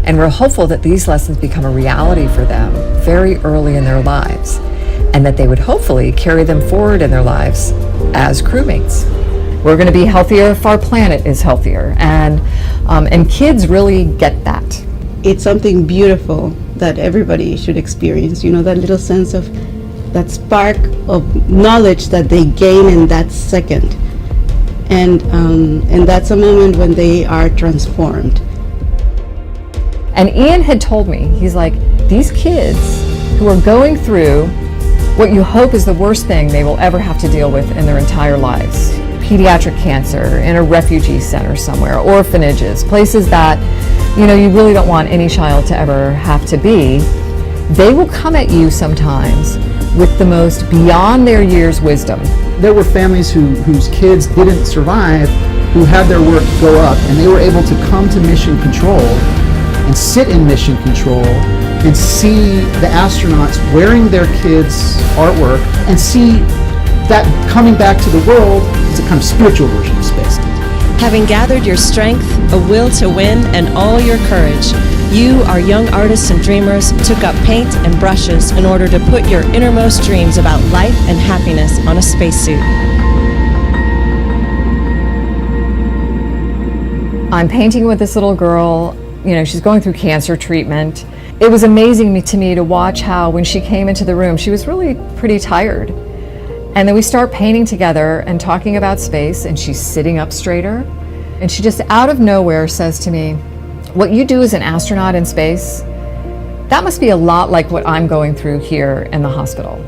S13: And we're hopeful that these lessons become a reality for them very early in their lives, and that they would hopefully carry them forward in their lives as crewmates. We're going to be healthier if our planet is healthier, and kids really get that.
S18: It's something beautiful that everybody should experience, that little sense of that spark of knowledge that they gain in that second. And that's a moment when they are transformed.
S13: And Ian had told me, he's like, these kids who are going through what you hope is the worst thing they will ever have to deal with in their entire lives, pediatric cancer in a refugee center somewhere, orphanages, places that, you really don't want any child to ever have to be, they will come at you sometimes with the most beyond their years wisdom.
S14: There were families whose kids didn't survive, who had their work go up, and they were able to come to Mission Control and sit in Mission Control and see the astronauts wearing their kids' artwork and see that coming back to the world is a kind of spiritual version of space.
S19: Having gathered your strength, a will to win, and all your courage, you, our young artists and dreamers, took up paint and brushes in order to put your innermost dreams about life and happiness on a spacesuit.
S13: I'm painting with this little girl. She's going through cancer treatment. It was amazing to me to watch how when she came into the room, she was really pretty tired. And then we start painting together and talking about space, and she's sitting up straighter. And she just out of nowhere says to me, "What you do as an astronaut in space, that must be a lot like what I'm going through here in the hospital."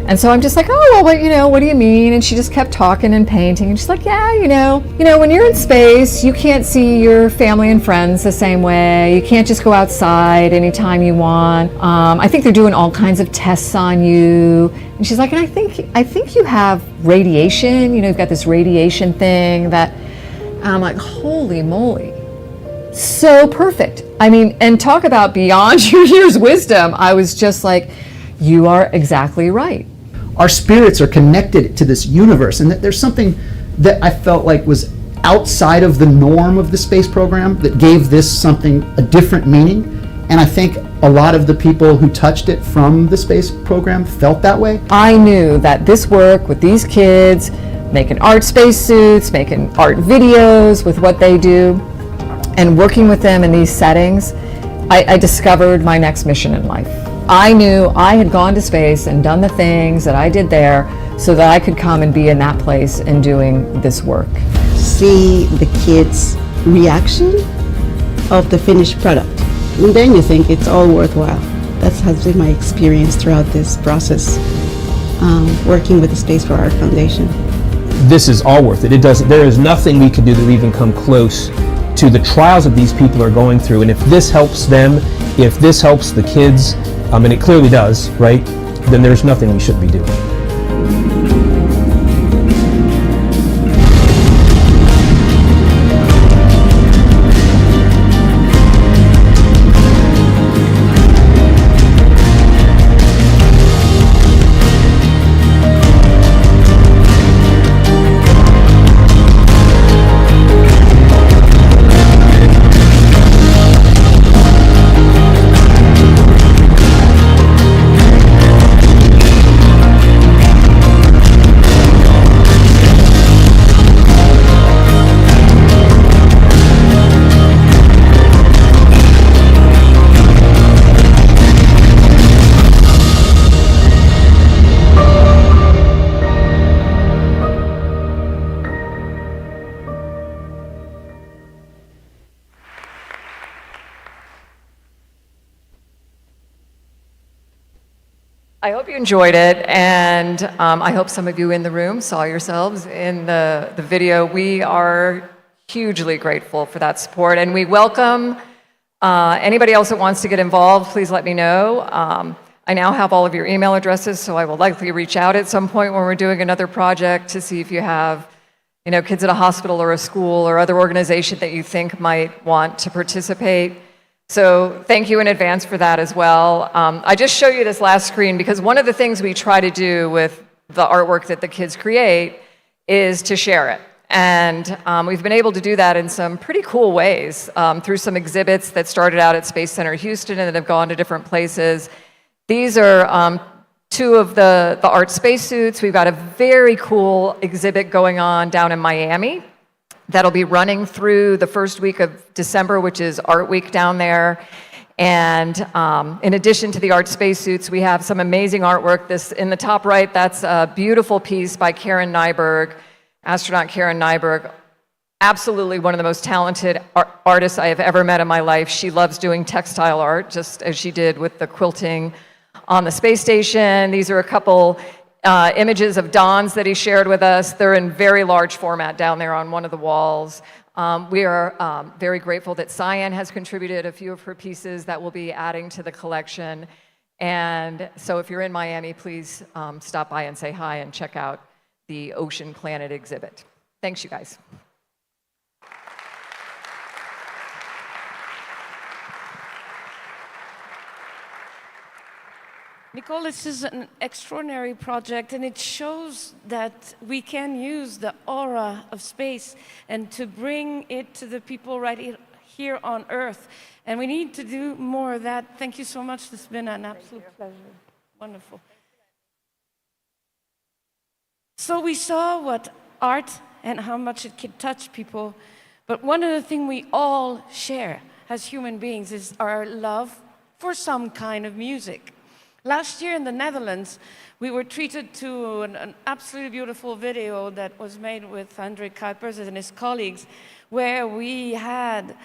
S13: And so I'm just like, "Oh, well, what do you mean?" And she just kept talking and painting. And she's like, "Yeah, when you're in space, you can't see your family and friends the same way. You can't just go outside anytime you want. I think they're doing all kinds of tests on you." And she's like, "And I think you have radiation. You've got this radiation thing that," and I'm like, holy moly. So perfect. And talk about beyond your years wisdom. I was just like, you are exactly right.
S14: Our spirits are connected to this universe, and that there's something that I felt like was outside of the norm of the space program that gave this something, a different meaning. And I think a lot of the people who touched it from the space program felt that way.
S13: I knew that this work with these kids, making art spacesuits, making art videos with what they do, and working with them in these settings, I discovered my next mission in life. I knew I had gone to space and done the things that I did there so that I could come and be in that place and doing this work.
S18: See the kids' reaction of the finished product. And then you think it's all worthwhile. That has been my experience throughout this process, working with the Space for Art Foundation.
S15: This is all worth it. There is nothing we can do that would even come close to the trials that these people are going through. And if this helps them, if this helps the kids, and it clearly does, right, then there's nothing we shouldn't be doing.
S13: I hope you enjoyed it, and I hope some of you in the room saw yourselves in the video. We are hugely grateful for that support, and we welcome anybody else that wants to get involved. Please let me know. I now have all of your email addresses, so I will likely reach out at some point when we're doing another project to see if you have, kids at a hospital or a school or other organization that you think might want to participate. So thank you in advance for that as well. I just show you this last screen because one of the things we try to do with the artwork that the kids create is to share it. And we've been able to do that in some pretty cool ways through some exhibits that started out at Space Center Houston and that have gone to different places. These are two of the art spacesuits. We've got a very cool exhibit going on down in Miami that'll be running through the first week of December, which is Art Week down there. And in addition to the art spacesuits, we have some amazing artwork. This in the top right, that's a beautiful piece by Karen Nyberg, astronaut Karen Nyberg. Absolutely one of the most talented artists I have ever met in my life. She loves doing textile art, just as she did with the quilting on the space station. These are a couple images of Don's that he shared with us. They're in very large format down there on one of the walls. We are very grateful that Cyan has contributed a few of her pieces that we'll be adding to the collection. And so if you're in Miami, please stop by and say hi and check out the Ocean Planet exhibit. Thanks, you guys.
S2: Nicole, this is an extraordinary project, and it shows that we can use the aura of space and to bring it to the people right here on Earth. And we need to do more of that. Thank you so much. This has been an absolute pleasure. Wonderful. So we saw what art and how much it can touch people. But one of the things we all share as human beings is our love for some kind of music. Last year in the Netherlands, we were treated to an absolutely beautiful video that was made with André Kuipers and his colleagues, where we had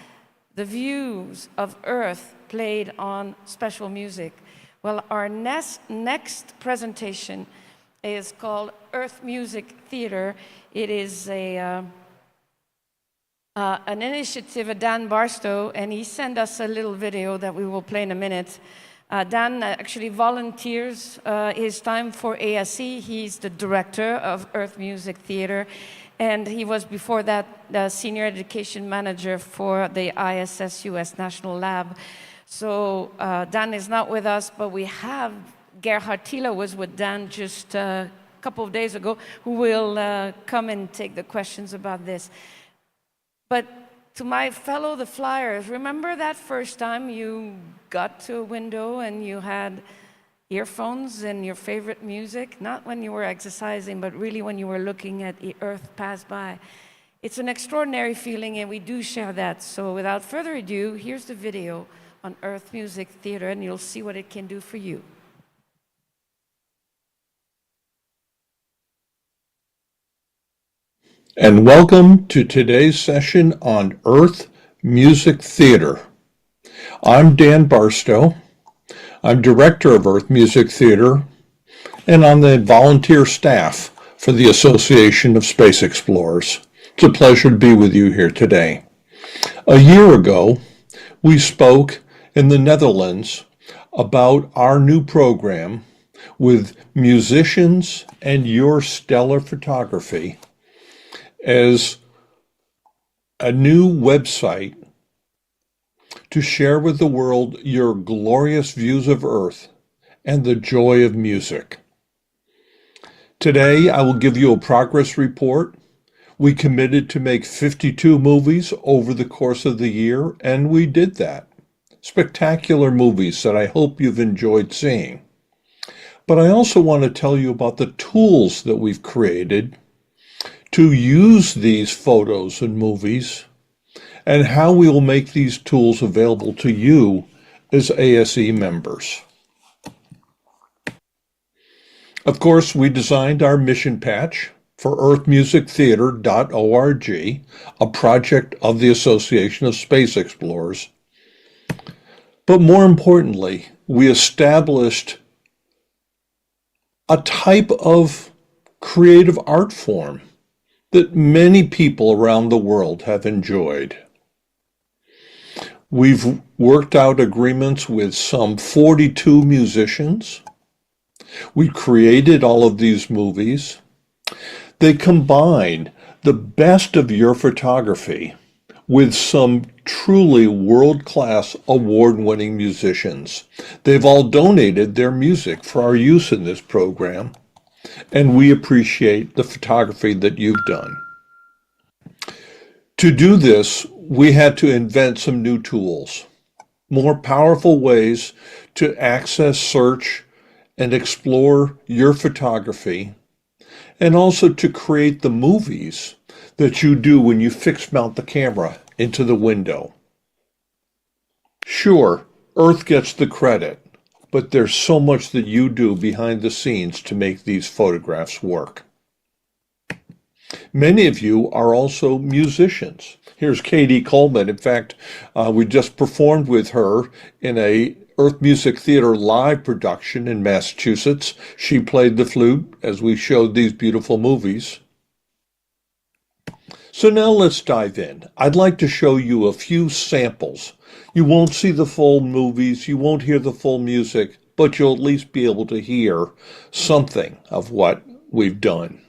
S2: the views of Earth played on special music. Well, our next presentation is called Earth Music Theater. It is an initiative of Dan Barstow, and he sent us a little video that we will play in a minute. Dan actually volunteers his time for ASE. He's the director of Earth Music Theater, and he was before that the senior education manager for the ISS US National Lab. So Dan is not with us, but we have Gerhard Thiele was with Dan just a couple of days ago, who will come and take the questions about this. But to my fellow, the flyers, remember that first time you got to a window and you had earphones and your favorite music? Not when you were exercising, but really when you were looking at the Earth pass by. It's an extraordinary feeling, and we do share that. So without further ado, here's the video on Earth Music Theater, and you'll see what it can do for you.
S20: And welcome to today's session on Earth Music Theater. I'm Dan Barstow. I'm director of Earth Music Theater and on the volunteer staff for the Association of Space Explorers. It's a pleasure to be with you here today. A year ago, we spoke in the Netherlands about our new program with musicians and your stellar photography as a new website to share with the world your glorious views of Earth and the joy of music. Today, I will give you a progress report. We committed to make 52 movies over the course of the year, and we did that. Spectacular movies that I hope you've enjoyed seeing. But I also want to tell you about the tools that we've created to use these photos and movies, and how we will make these tools available to you as ASE members. Of course, we designed our mission patch for earthmusictheater.org, a project of the Association of Space Explorers. But more importantly, we established a type of creative art form that many people around the world have enjoyed. We've worked out agreements with some 42 musicians. We created all of these movies. They combine the best of your photography with some truly world-class award-winning musicians. They've all donated their music for our use in this program, and we appreciate the photography that you've done. To do this, we had to invent some new tools, more powerful ways to access, search, and explore your photography, and also to create the movies that you do when you fix mount the camera into the window. Sure, Earth gets the credit, but there's so much that you do behind the scenes to make these photographs work. Many of you are also musicians. Here's Katie Coleman. In fact, we just performed with her in a Earth Music Theater live production in Massachusetts. She played the flute as we showed these beautiful movies. So now let's dive in. I'd like to show you a few samples. You won't see the full movies, you won't hear the full music, but you'll at least be able to hear something of what we've done.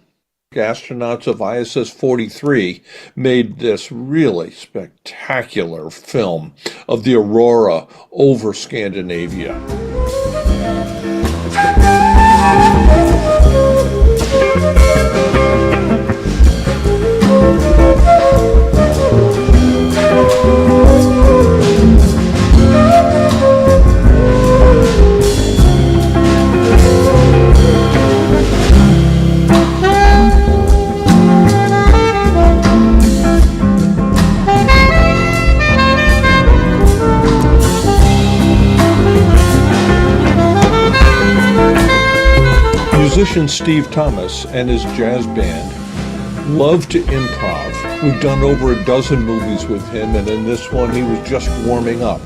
S20: Astronauts of ISS 43 made this really spectacular film of the aurora over Scandinavia. Musician Steve Thomas and his jazz band love to improv. We've done over a dozen movies with him, and in this one he was just warming up.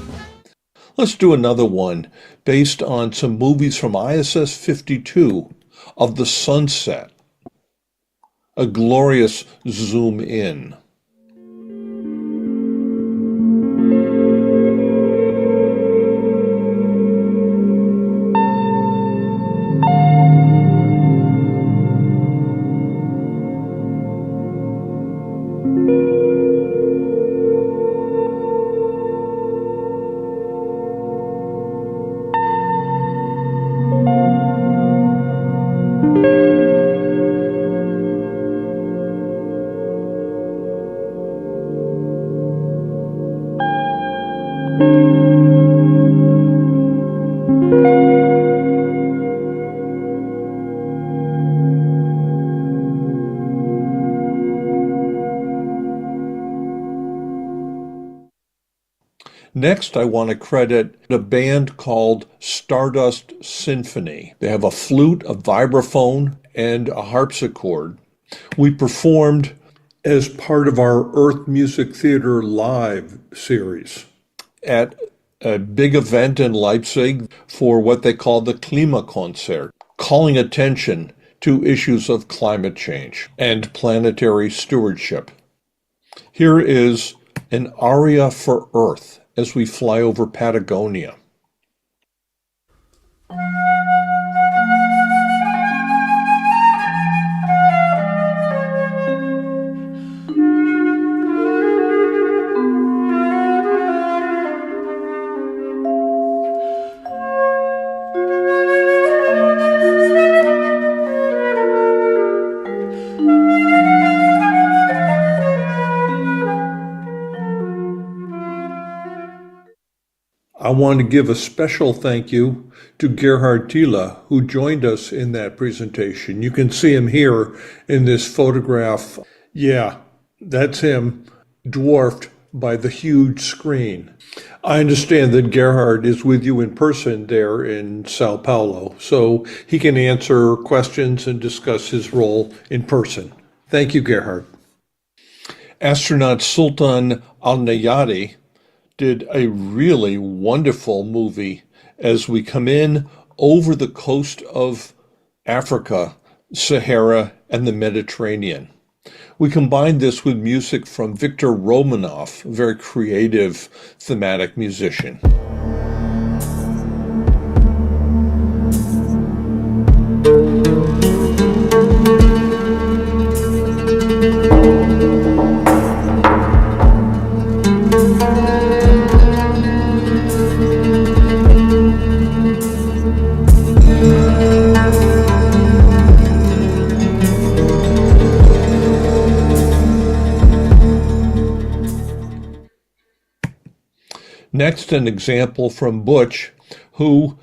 S20: Let's do another one based on some movies from ISS 52 of the sunset. A glorious zoom in. Next, I want to credit a band called Stardust Symphony. They have a flute, a vibraphone, and a harpsichord. We performed as part of our Earth Music Theater Live series at a big event in Leipzig for what they call the Klimakonzert, calling attention to issues of climate change and planetary stewardship. Here is an aria for Earth as we fly over Patagonia. I want to give a special thank you to Gerhard Thiele, who joined us in that presentation. You can see him here in this photograph. Yeah, that's him, dwarfed by the huge screen. I understand that Gerhard is with you in person there in Sao Paulo, so he can answer questions and discuss his role in person. Thank you, Gerhard. Astronaut Sultan Al-Nayati did a really wonderful movie as we come in over the coast of Africa, Sahara, and the Mediterranean. We combined this with music from Viktor Romanov, a very creative thematic musician. Next, an example from Butch, who,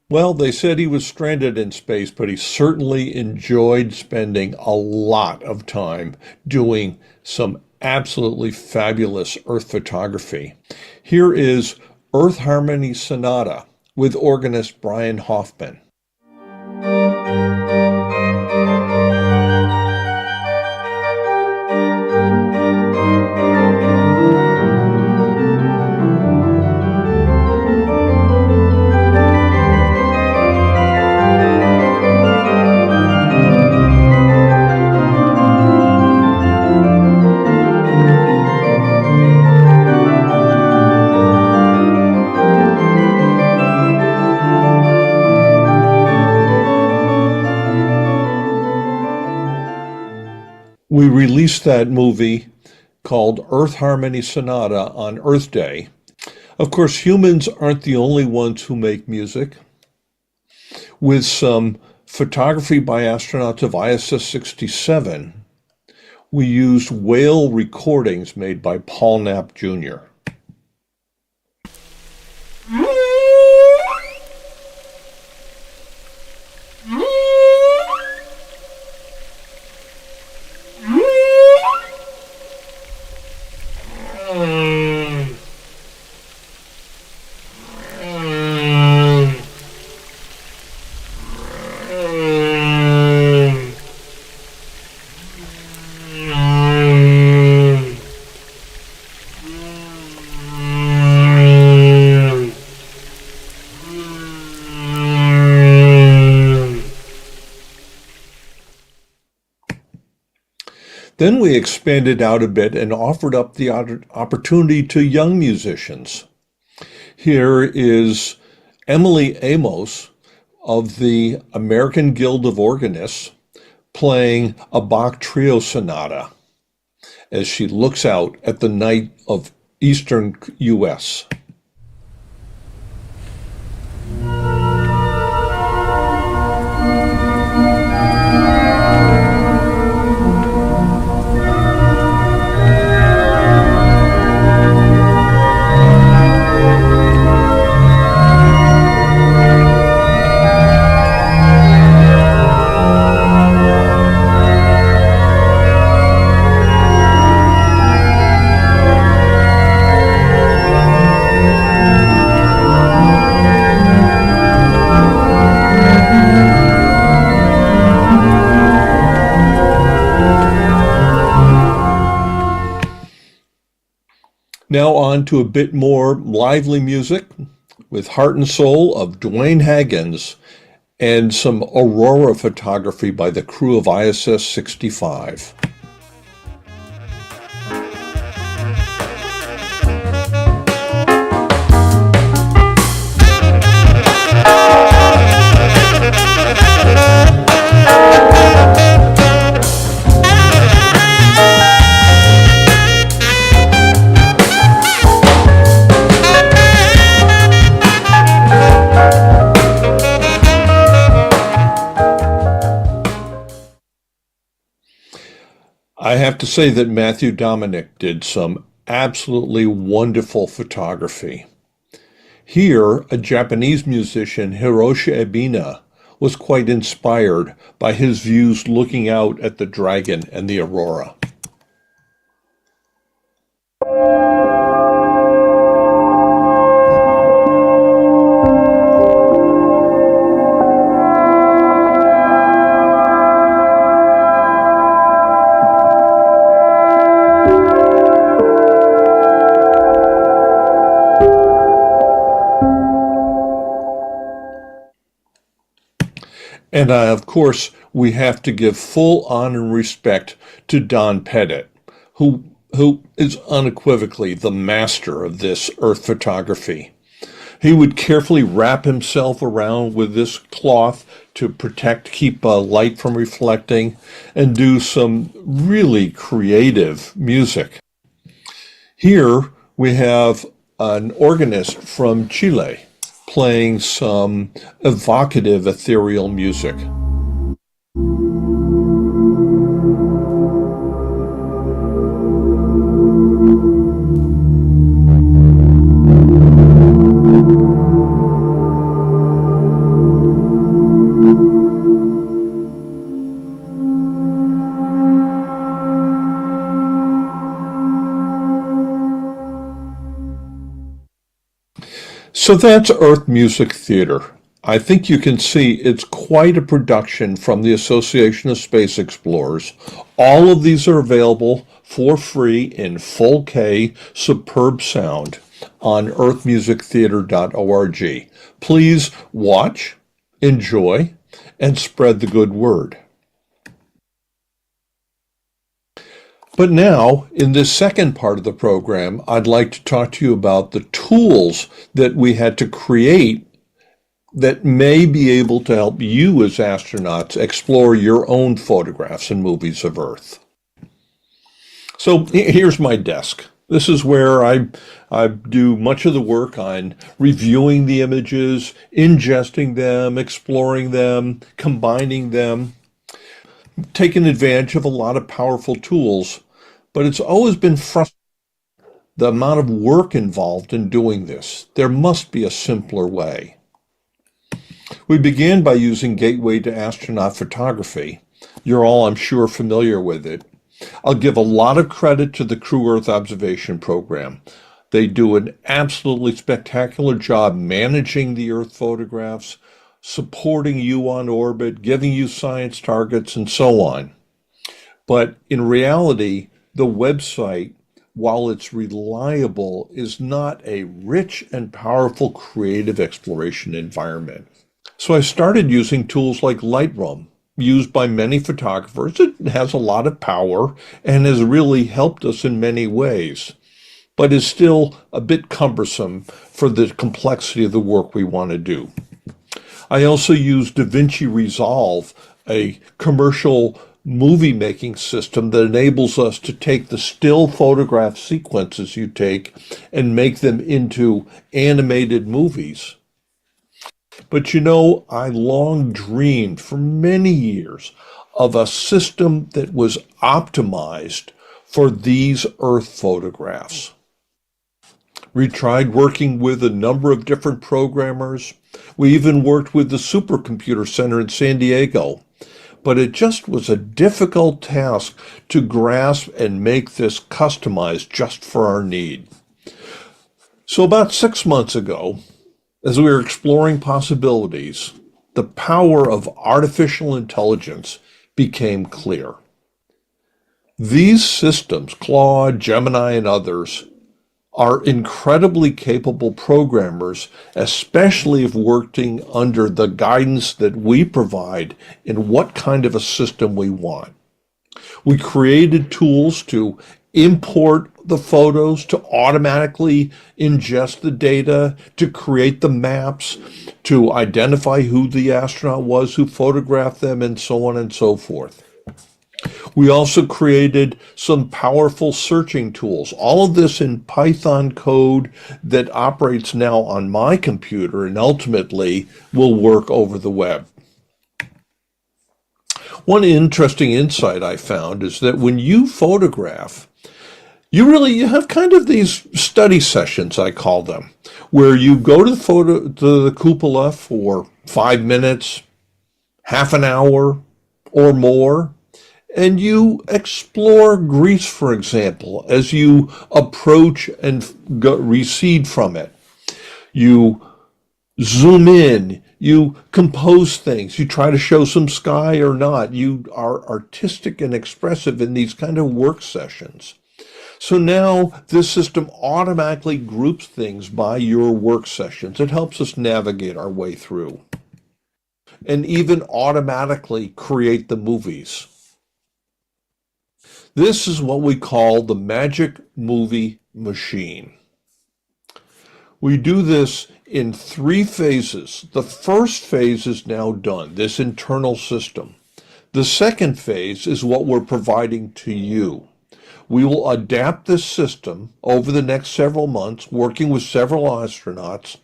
S20: well, they said he was stranded in space, but he certainly enjoyed spending a lot of time doing some absolutely fabulous Earth photography. Here is Earth Harmony Sonata with organist Brian Hoffman. We released that movie called Earth Harmony Sonata on Earth Day. Of course, humans aren't the only ones who make music. With some photography by astronauts of ISS 67, we used whale recordings made by Paul Knapp Jr. Then we expanded out a bit and offered up the opportunity to young musicians. Here is Emily Amos of the American Guild of Organists playing a Bach trio sonata as she looks out at the night of eastern U.S. Now on to a bit more lively music with Heart and Soul of Dwayne Haggins and some aurora photography by the crew of ISS 65. I have to say that Matthew Dominic did some absolutely wonderful photography. Here, a Japanese musician, Hiroshi Ebina, was quite inspired by his views looking out at the dragon and the aurora. And of course, we have to give full honor and respect to Don Pettit, who is unequivocally the master of this Earth photography. He would carefully wrap himself around with this cloth to keep light from reflecting, and do some really creative music. Here we have an organist from Chile playing some evocative ethereal music. So that's Earth Music Theater. I think you can see it's quite a production from the Association of Space Explorers. All of these are available for free in full K, superb sound on earthmusictheater.org. Please watch, enjoy, and spread the good word. But now, in this second part of the program, I'd like to talk to you about the tools that we had to create that may be able to help you as astronauts explore your own photographs and movies of Earth. So here's my desk. This is where I do much of the work on reviewing the images, ingesting them, exploring them, combining them, taking advantage of a lot of powerful tools. But it's always been frustrating, the amount of work involved in doing this. There must be a simpler way. We began by using Gateway to Astronaut Photography. You're all, I'm sure, familiar with it. I'll give a lot of credit to the Crew Earth Observation Program. They do an absolutely spectacular job managing the Earth photographs, supporting you on orbit, giving you science targets, and so on. But in reality, the website, while it's reliable, is not a rich and powerful creative exploration environment. So I started using tools like Lightroom, used by many photographers. It has a lot of power and has really helped us in many ways, but is still a bit cumbersome for the complexity of the work we want to do. I also use DaVinci Resolve, a commercial movie-making system that enables us to take the still photograph sequences you take and make them into animated movies. But you know, I long dreamed for many years of a system that was optimized for these Earth photographs. We tried working with a number of different programmers. We even worked with the Supercomputer Center in San Diego. But it just was a difficult task to grasp and make this customized just for our need. So about 6 months ago, as we were exploring possibilities, the power of artificial intelligence became clear. These systems, Claude, Gemini, and others, are incredibly capable programmers, especially if working under the guidance that we provide in what kind of a system we want. We created tools to import the photos, to automatically ingest the data, to create the maps, to identify who the astronaut was who photographed them, and so on and so forth. We also created some powerful searching tools, all of this in Python code that operates now on my computer and ultimately will work over the web. One interesting insight I found is that when you photograph, you have kind of these study sessions, I call them, where you go to the cupola for 5 minutes, half an hour, or more, and you explore Greece, for example, as you approach and recede from it. You zoom in, you compose things, you try to show some sky or not. You are artistic and expressive in these kind of work sessions. So now this system automatically groups things by your work sessions. It helps us navigate our way through. and even automatically create the movies. This is what we call the magic movie machine. We do this in 3 phases. The first phase is now done, this internal system. The second phase is what we're providing to you. We will adapt this system over the next several months, working with several astronauts,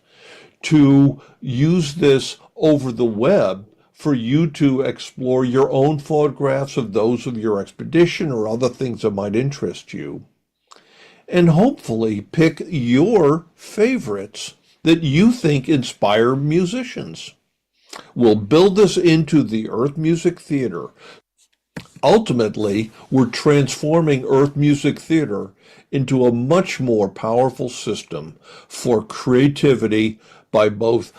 S20: to use this over the web for you to explore your own photographs of those of your expedition or other things that might interest you. And hopefully pick your favorites that you think inspire musicians. We'll build this into the Earth Music Theater. Ultimately, we're transforming Earth Music Theater into a much more powerful system for creativity by both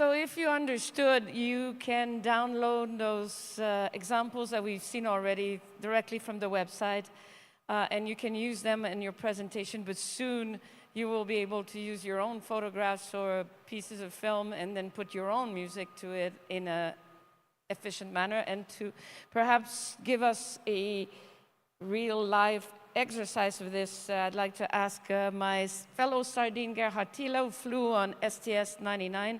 S2: So if you understood, you can download those examples that we've seen already directly from the website, and you can use them in your presentation, but soon you will be able to use your own photographs or pieces of film and then put your own music to it in an efficient manner, and to perhaps give us a real live exercise of this. I'd like to ask my fellow sardine Gerhard Thiele, who flew on STS-99,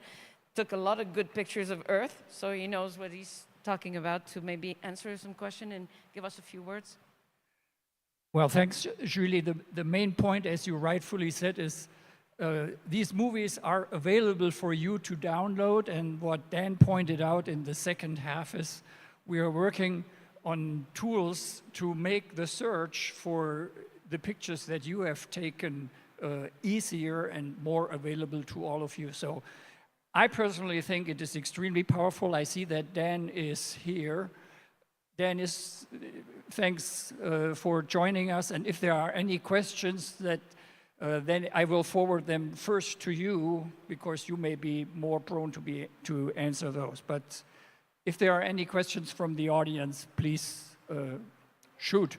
S2: took a lot of good pictures of Earth, so he knows what he's talking about, to maybe answer some question and give us a few words.
S21: Well, thanks, Julie. The main point, as you rightfully said, is these movies are available for you to download, and what Dan pointed out in the second half is we are working on tools to make the search for the pictures that you have taken easier and more available to all of you. So I personally think it is extremely powerful. I see that Dan is here. Dan, thanks for joining us. And if there are any questions, then I will forward them first to you, because you may be more prone to answer those. But if there are any questions from the audience, please shoot.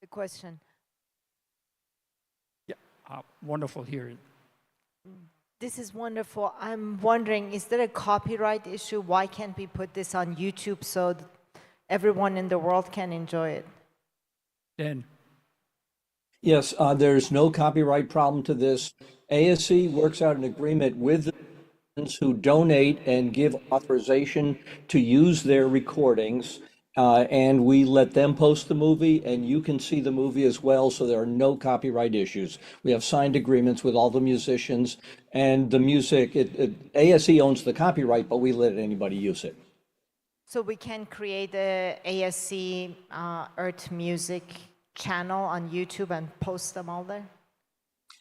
S11: The question.
S21: Yeah, wonderful hearing.
S11: This is wonderful. I'm wondering, is there a copyright issue? Why can't we put this on YouTube so that everyone in the world can enjoy it?
S21: Dan.
S22: Yes, there's no copyright problem to this. ASE works out an agreement with the who donate and give authorization to use their recordings, and we let them post the movie, and you can see the movie as well, so there are no copyright issues. We have signed agreements with all the musicians, and the music, ASE owns the copyright, but we let anybody use it.
S11: So we can create a ASE Earth Music channel on YouTube and post them all there?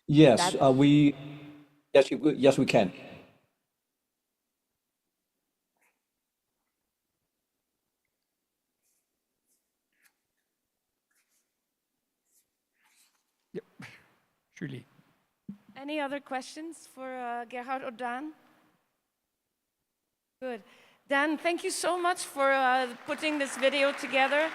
S22: Yes, yes, we can.
S21: Yep, Julie.
S2: Any other questions for Gerhard or Dan? Good. Dan, thank you so much for putting this video together.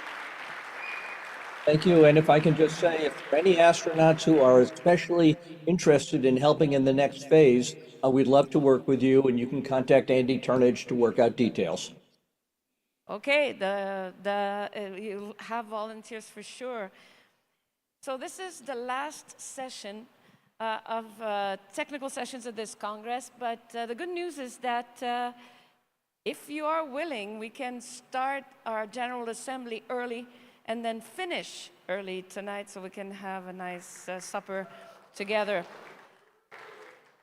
S22: Thank you. And if I can just say, if there are any astronauts who are especially interested in helping in the next phase, we'd love to work with you, and you can contact Andy Turnage to work out details.
S2: Okay, you'll have volunteers for sure. So this is the last session of technical sessions at this Congress, but the good news is that if you are willing, we can start our General Assembly early and then finish early tonight, so we can have a nice supper together.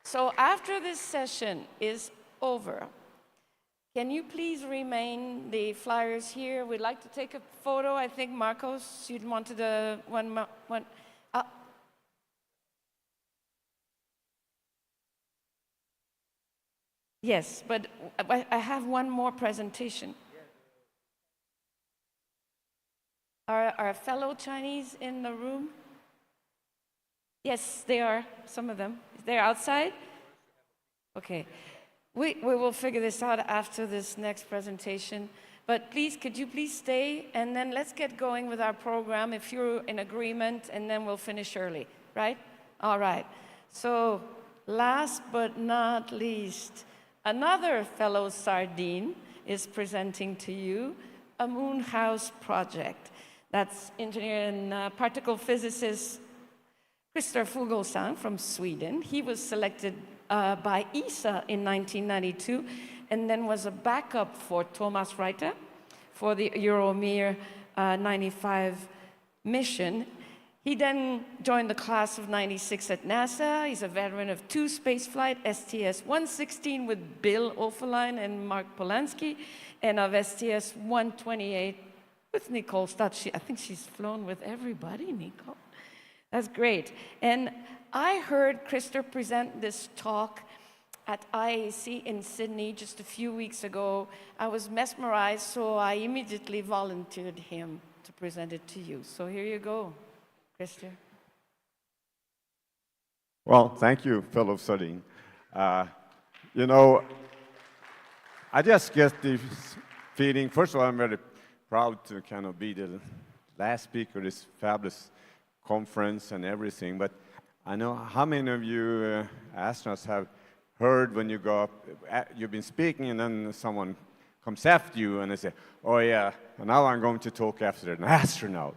S2: So after this session is over, can you please remain the flyers here? We'd like to take a photo. I think, Marcos, you'd wanted one. Yes, but I have one more presentation. Are our fellow Chinese in the room? Yes, they are, some of them. They're outside? Okay. We will figure this out after this next presentation. But please, could you please stay? And then let's get going with our program if you're in agreement, and then we'll finish early, right? All right. So last but not least, another fellow sardine is presenting to you a moon house project. That's engineer and particle physicist Christer Fuglesang from Sweden. He was selected by ESA in 1992 and then was a backup for Thomas Reiter for the Euromir 95 mission. He then joined the class of 96 at NASA. He's a veteran of 2 spaceflight, STS-116 with Bill Offerline and Mark Polanski, and of STS-128 with Nicole Stott. I think she's flown with everybody, Nicole. That's great. And I heard Christer present this talk at ASE in Sydney just a few weeks ago. I was mesmerized, so I immediately volunteered him to present it to you. So here you go, Christer.
S10: Well, thank you, fellow Sardine. You know, I just get the feeling, first of all, I'm very proud to kind of be the last speaker of this fabulous conference and everything, but I know how many of you astronauts have heard when you go up, you've been speaking and then someone comes after you and they say, oh yeah, now I'm going to talk after an astronaut.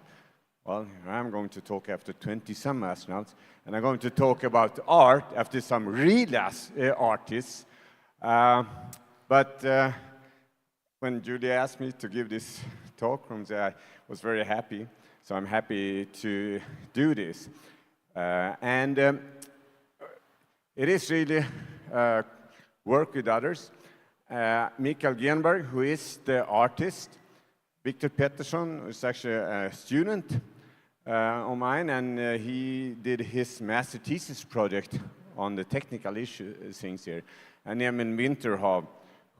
S10: Well, I'm going to talk after 20-some astronauts, and I'm going to talk about art after some real artists. But when Julie asked me to give this talk from there, I was very happy. So I'm happy to do this. It is really work with others. Mikael Genberg, who is the artist. Victor Pettersson, who is actually a student of mine, and he did his master thesis project on the technical things here. And Emin Winterhav,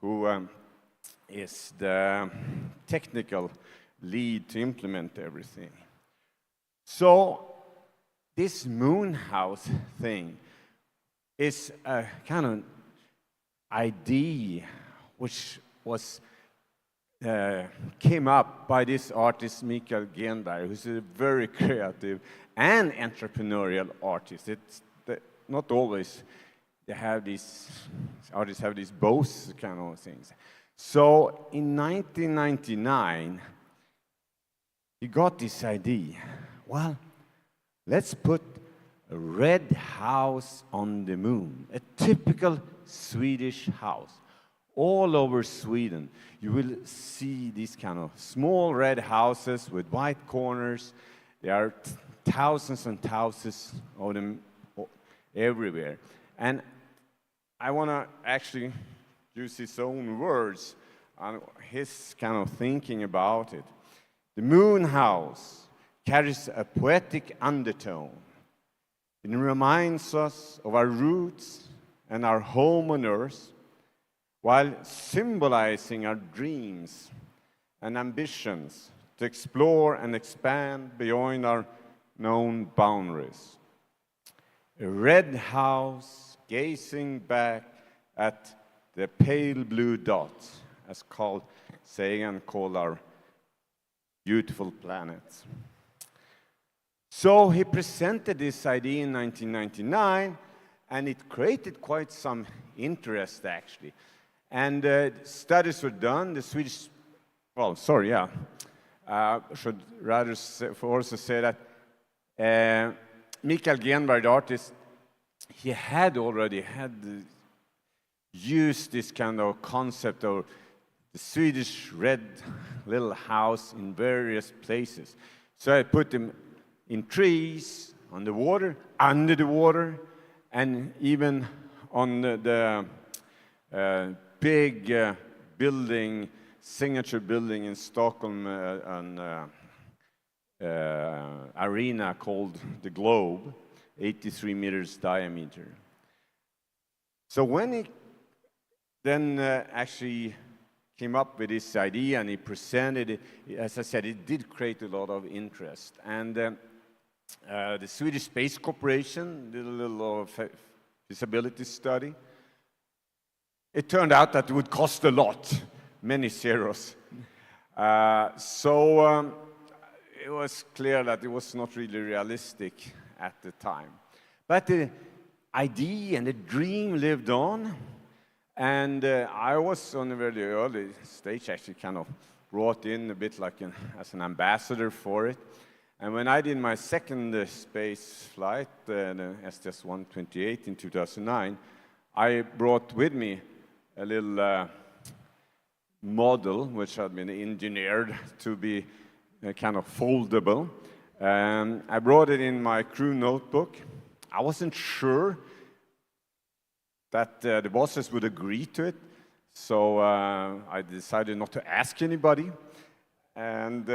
S10: who is the technical lead to implement everything. So this moon house thing is a kind of idea which was came up by this artist Mikael Genberg, who's a very creative and entrepreneurial artist. It's not always they have these artists have these both kind of things. So in 1999, he got this idea. Well, let's put a red house on the moon, a typical Swedish house. All over Sweden, you will see these kind of small red houses with white corners. There are thousands and thousands of them everywhere. And I want to actually use his own words on his kind of thinking about it. The moon house carries a poetic undertone. It reminds us of our roots and our home on Earth, while symbolizing our dreams and ambitions to explore and expand beyond our known boundaries. A red house gazing back at the pale blue dot, as Carl Sagan called our beautiful planet. So he presented this idea in 1999, and it created quite some interest, actually. And studies were done. The Swedish, well, sorry, yeah. Should rather also say that Mikael Genberg, the artist, he had already used this kind of concept of the Swedish red little house in various places. So I put them in trees, on the water, under the water, and even on the big building, signature building in Stockholm, an arena called the Globe, 83 meters diameter. So when he then actually came up with this idea and he presented it, as I said, it did create a lot of interest. And the Swedish Space Corporation did a little feasibility study. it turned out that it would cost a lot, many zeros. So it was clear that it was not really realistic at the time. But the idea and the dream lived on, and I was on a very early stage, actually kind of brought in a bit like as an ambassador for it. And when I did my second space flight, the STS-128 in 2009, I brought with me a little model which had been engineered to be kind of foldable. I brought it in my crew notebook. I wasn't sure that the bosses would agree to it, so I decided not to ask anybody. And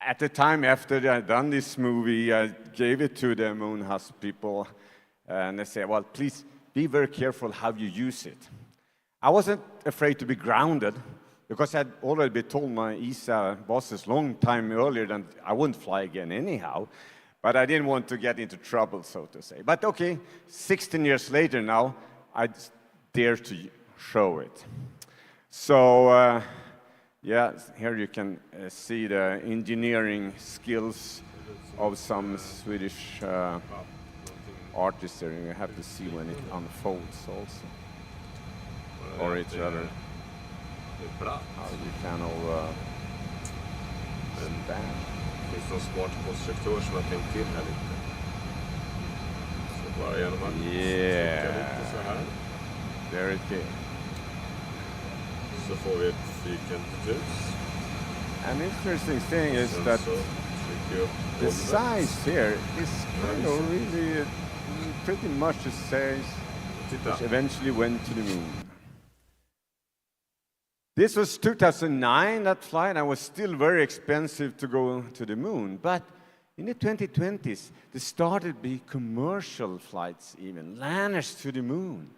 S10: at the time after I'd done this movie, I gave it to the Moonhouse people, and they said, well, please be very careful how you use it. I wasn't afraid to be grounded, because I'd already been told my ESA bosses long time earlier that I wouldn't fly again anyhow, but I didn't want to get into trouble, so to say. But okay, 16 years later now, I dare to show it. So, yeah, here you can see the engineering skills of some Swedish artists there. You have to see when it unfolds also. Or it's rather how you kind of stand.
S3: Finns det någon smart konstruktör som har tänkt till här lite? Så bara genom att trycka lite så här.
S10: There it is.
S3: Så får vi ett fyrkantigt hus.
S10: An interesting thing is that the size here is kind of really pretty much the size which eventually went to the moon. This was 2009, that flight, and it was still very expensive to go to the moon. But in the 2020s, there started to be commercial flights even, landers to the moon.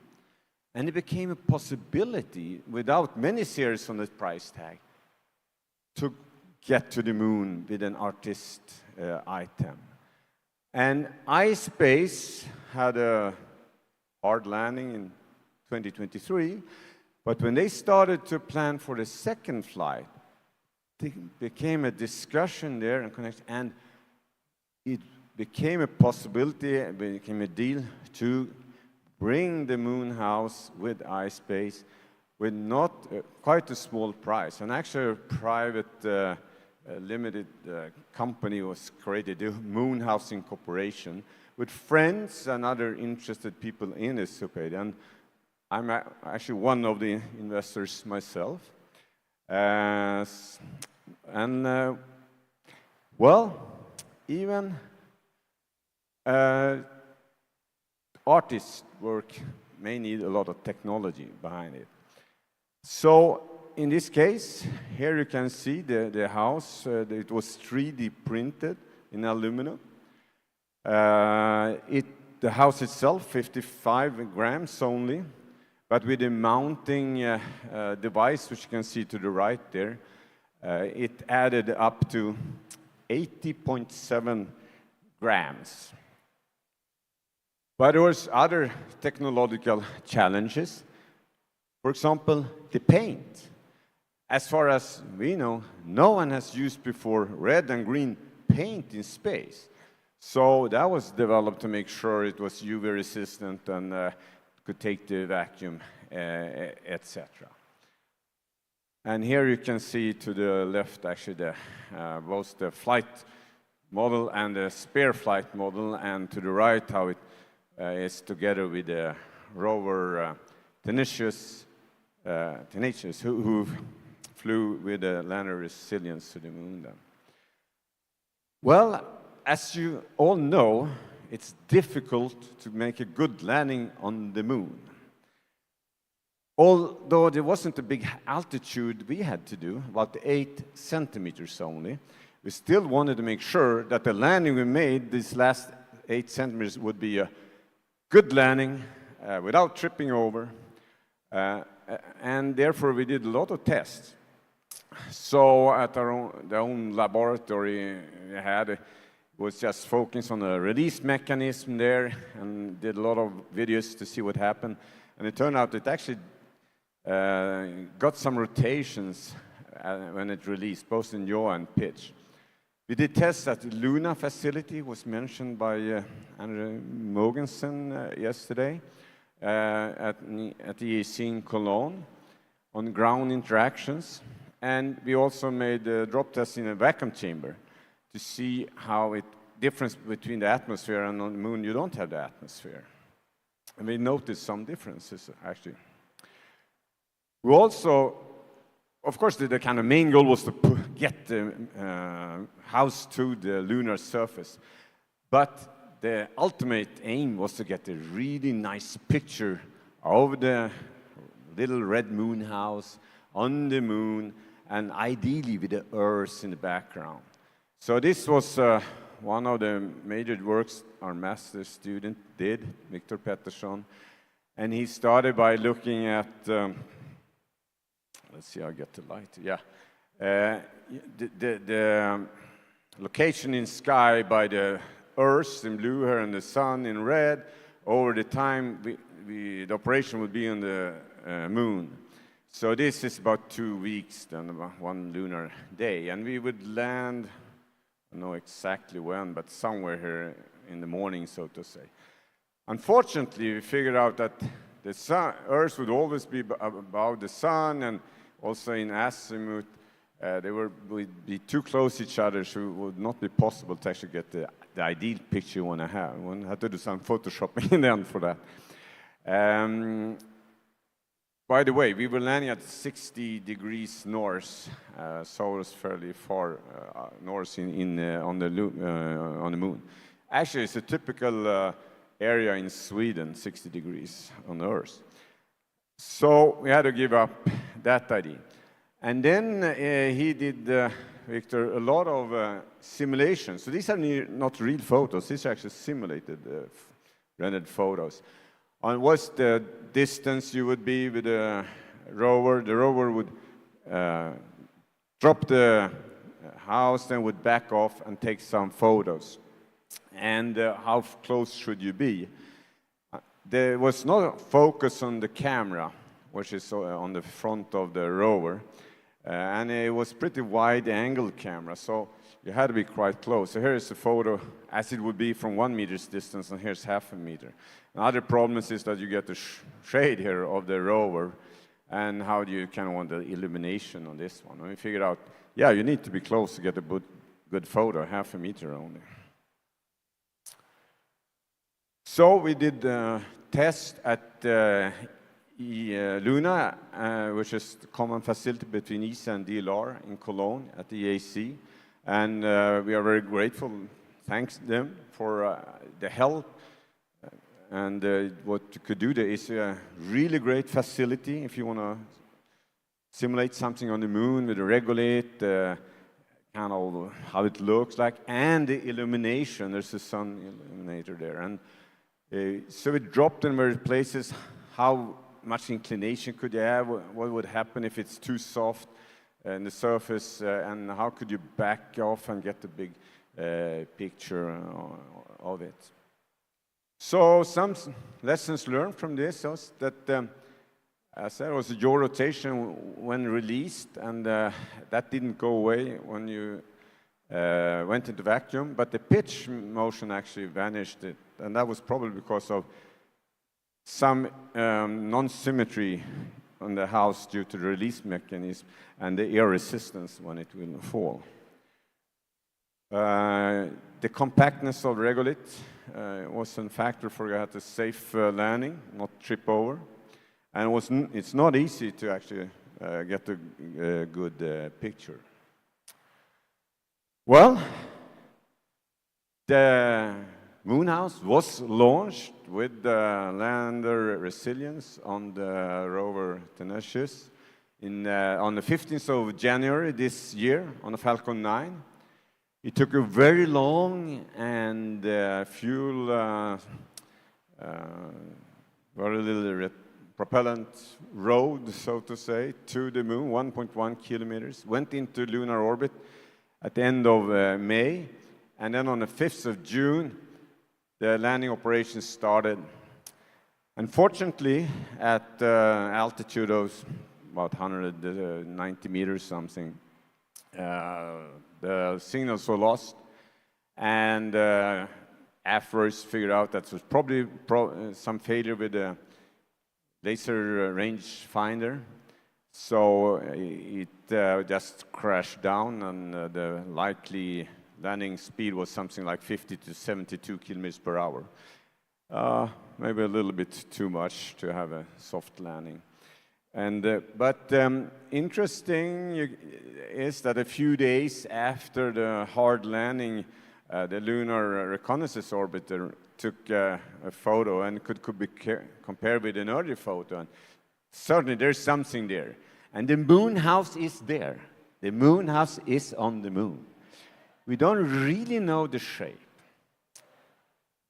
S10: And it became a possibility, without many zeros on the price tag, to get to the moon with an artist item. And iSpace had a hard landing in 2023, but when they started to plan for the second flight, there became a discussion there and connection, and it became a possibility, it became a deal to bring the moon house with iSpace with not quite a small price. And actually a private limited company was created, the Moon Housing Corporation, with friends and other interested people in this stupid. And I'm actually one of the investors myself. Well, even artists' work may need a lot of technology behind it. So in this case, here you can see the house. It was 3D printed in aluminum. The house itself, 55 grams only, but with a mounting device, which you can see to the right there, it added up to 80.7 grams. But there was other technological challenges. For example, the paint. As far as we know, no one has used before red and green paint in space. So that was developed to make sure it was UV resistant and could take the vacuum, etc. And here you can see to the left, actually, both the flight model and the spare flight model, and to the right, how it is together with the rover Tenacious, who flew with the lander Resilience to the moon then. Well, as you all know, it's difficult to make a good landing on the moon. Although there wasn't a big altitude we had to do, about 8 centimeters only, we still wanted to make sure that the landing we made, these last 8 centimeters, would be a good landing without tripping over. And therefore, we did a lot of tests. So at our own laboratory, we had was just focused on the release mechanism there and did a lot of videos to see what happened. And it turned out it actually got some rotations when it released, both in yaw and pitch. We did tests at the Luna facility, was mentioned by Andrew Mogensen yesterday, at the ASE in Cologne, on ground interactions. And we also made drop tests in a vacuum chamber to see how it difference between the atmosphere, and on the moon you don't have the atmosphere. And we noticed some differences, actually. We also, of course, the kind of main goal was to get the house to the lunar surface. But the ultimate aim was to get a really nice picture of the little red moon house on the moon, and ideally with the Earth in the background. So this was one of the major works our master student did, Victor Pettersson. And he started by looking at, let's see, I'll get the light, yeah. The location in sky by the Earth in blue here and the sun in red. Over the time, the operation would be on the moon. So this is about 2 weeks, then about 1 lunar day. And we would land, I don't know exactly when, but somewhere here in the morning, so to say. Unfortunately, we figured out that the sun, Earth would always be above the sun, and also in azimuth, they would be too close to each other, so it would not be possible to actually get the ideal picture you want to have. One had to do some photoshopping in the end for that. By the way, we were landing at 60 degrees north, so it was fairly far north on the moon. Actually, it's a typical area in Sweden, 60 degrees on the Earth. So we had to give up that idea. And then he did, Victor, a lot of simulations. So these are not real photos, these are actually simulated rendered photos. On what's the distance you would be with the rover. The rover would drop the house, then would back off and take some photos. And how close should you be? There was no focus on the camera, which is on the front of the rover. And it was pretty wide-angle camera, so you had to be quite close. So here is a photo as it would be from 1 meter's distance, and here's half a meter. Another problem is that you get the shade here of the rover, and how do you kind of want the illumination on this one? And we figured out, yeah, you need to be close to get a good photo, half a meter only. So we did a test at Luna, which is the common facility between ESA and DLR in Cologne at the ASE. And we are very grateful, thanks to them for the help. And what you could do there is a really great facility if you want to simulate something on the moon with a regolith, kind of how it looks like, and the illumination. There's a sun illuminator there. And so we dropped in various places. How much inclination could you have? What would happen if it's too soft in the surface? And how could you back off and get a big picture of it? So some lessons learned from this was that, as I said, it was a yaw rotation when released, and that didn't go away when you went into vacuum, but the pitch motion actually vanished, and that was probably because of some non-symmetry on the house due to the release mechanism and the air resistance when it will fall. The compactness of regolith was a factor for a safe landing, not trip over. And it's not easy to actually get a good picture. Well, the moon house was launched with the lander resilience on the rover Tenacious on the 15th of January this year on the Falcon 9. It took a very long and fuel, very little propellant road, so to say, to the moon, 1.1 kilometers. Went into lunar orbit at the end of May, And then on the 5th of June, the landing operations started. Unfortunately, at altitude of about 190 meters something, the signals were lost. And afterwards figured out that was probably some failure with the laser range finder. So it just crashed down, and the likely landing speed was something like 50 to 72 kilometers per hour. Maybe a little bit too much to have a soft landing. And, but interesting is that a few days after the hard landing, the Lunar Reconnaissance Orbiter took a photo and could be compared with an earlier photo. And certainly there's something there. And the moon house is there. The moon house is on the moon. We don't really know the shape.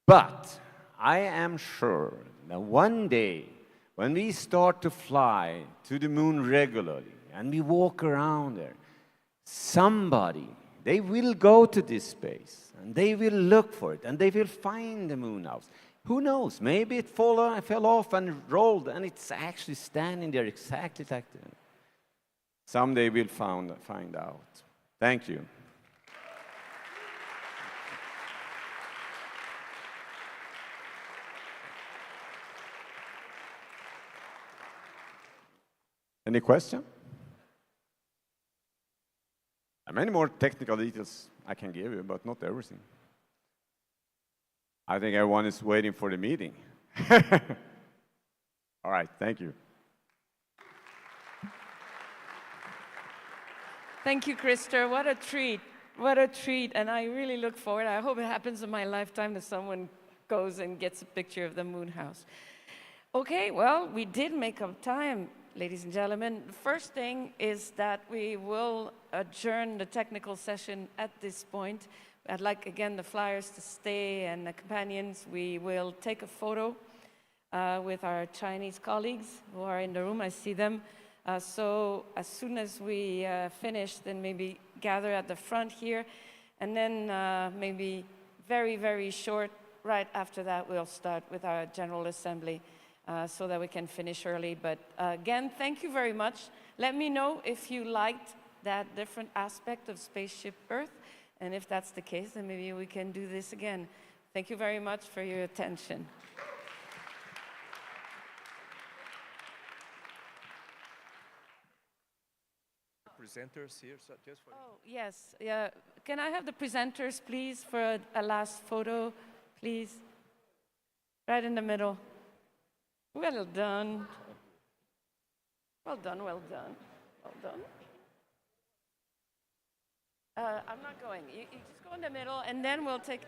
S10: But I am sure that one day, when we start to fly to the moon regularly and we walk around there, somebody, they will go to this space and they will look for it and they will find the moon house. Who knows? Maybe it fell off and rolled and it's actually standing there exactly like that. Someday we'll find out. Thank you. Any question? Many more technical details I can give you, but not everything. I think everyone is waiting for the meeting. All right, thank you.
S2: Thank you, Christer. What a treat. What a treat. And I really look forward. I hope it happens in my lifetime that someone goes and gets a picture of the moon house. Okay, well, we did make up time, ladies and gentlemen. The first thing is that we will adjourn the technical session at this point. I'd like, again, the flyers to stay and the companions. We will take a photo with our Chinese colleagues who are in the room. I see them. So as soon as we finish, then maybe gather at the front here. And then maybe very, very short, right after that, we'll start with our General Assembly. So that we can finish early. But again, thank you very much. Let me know if you liked that different aspect of Spaceship Earth. And if that's the case, then maybe we can do this again. Thank you very much for your attention.
S4: Presenters here, so just for
S2: Oh, yes. Yeah. Can I have the presenters, please, for a last photo, please? Right in the middle. Well done. Well done, well done. Well done. I'm not going. You just go in the middle, and then we'll take...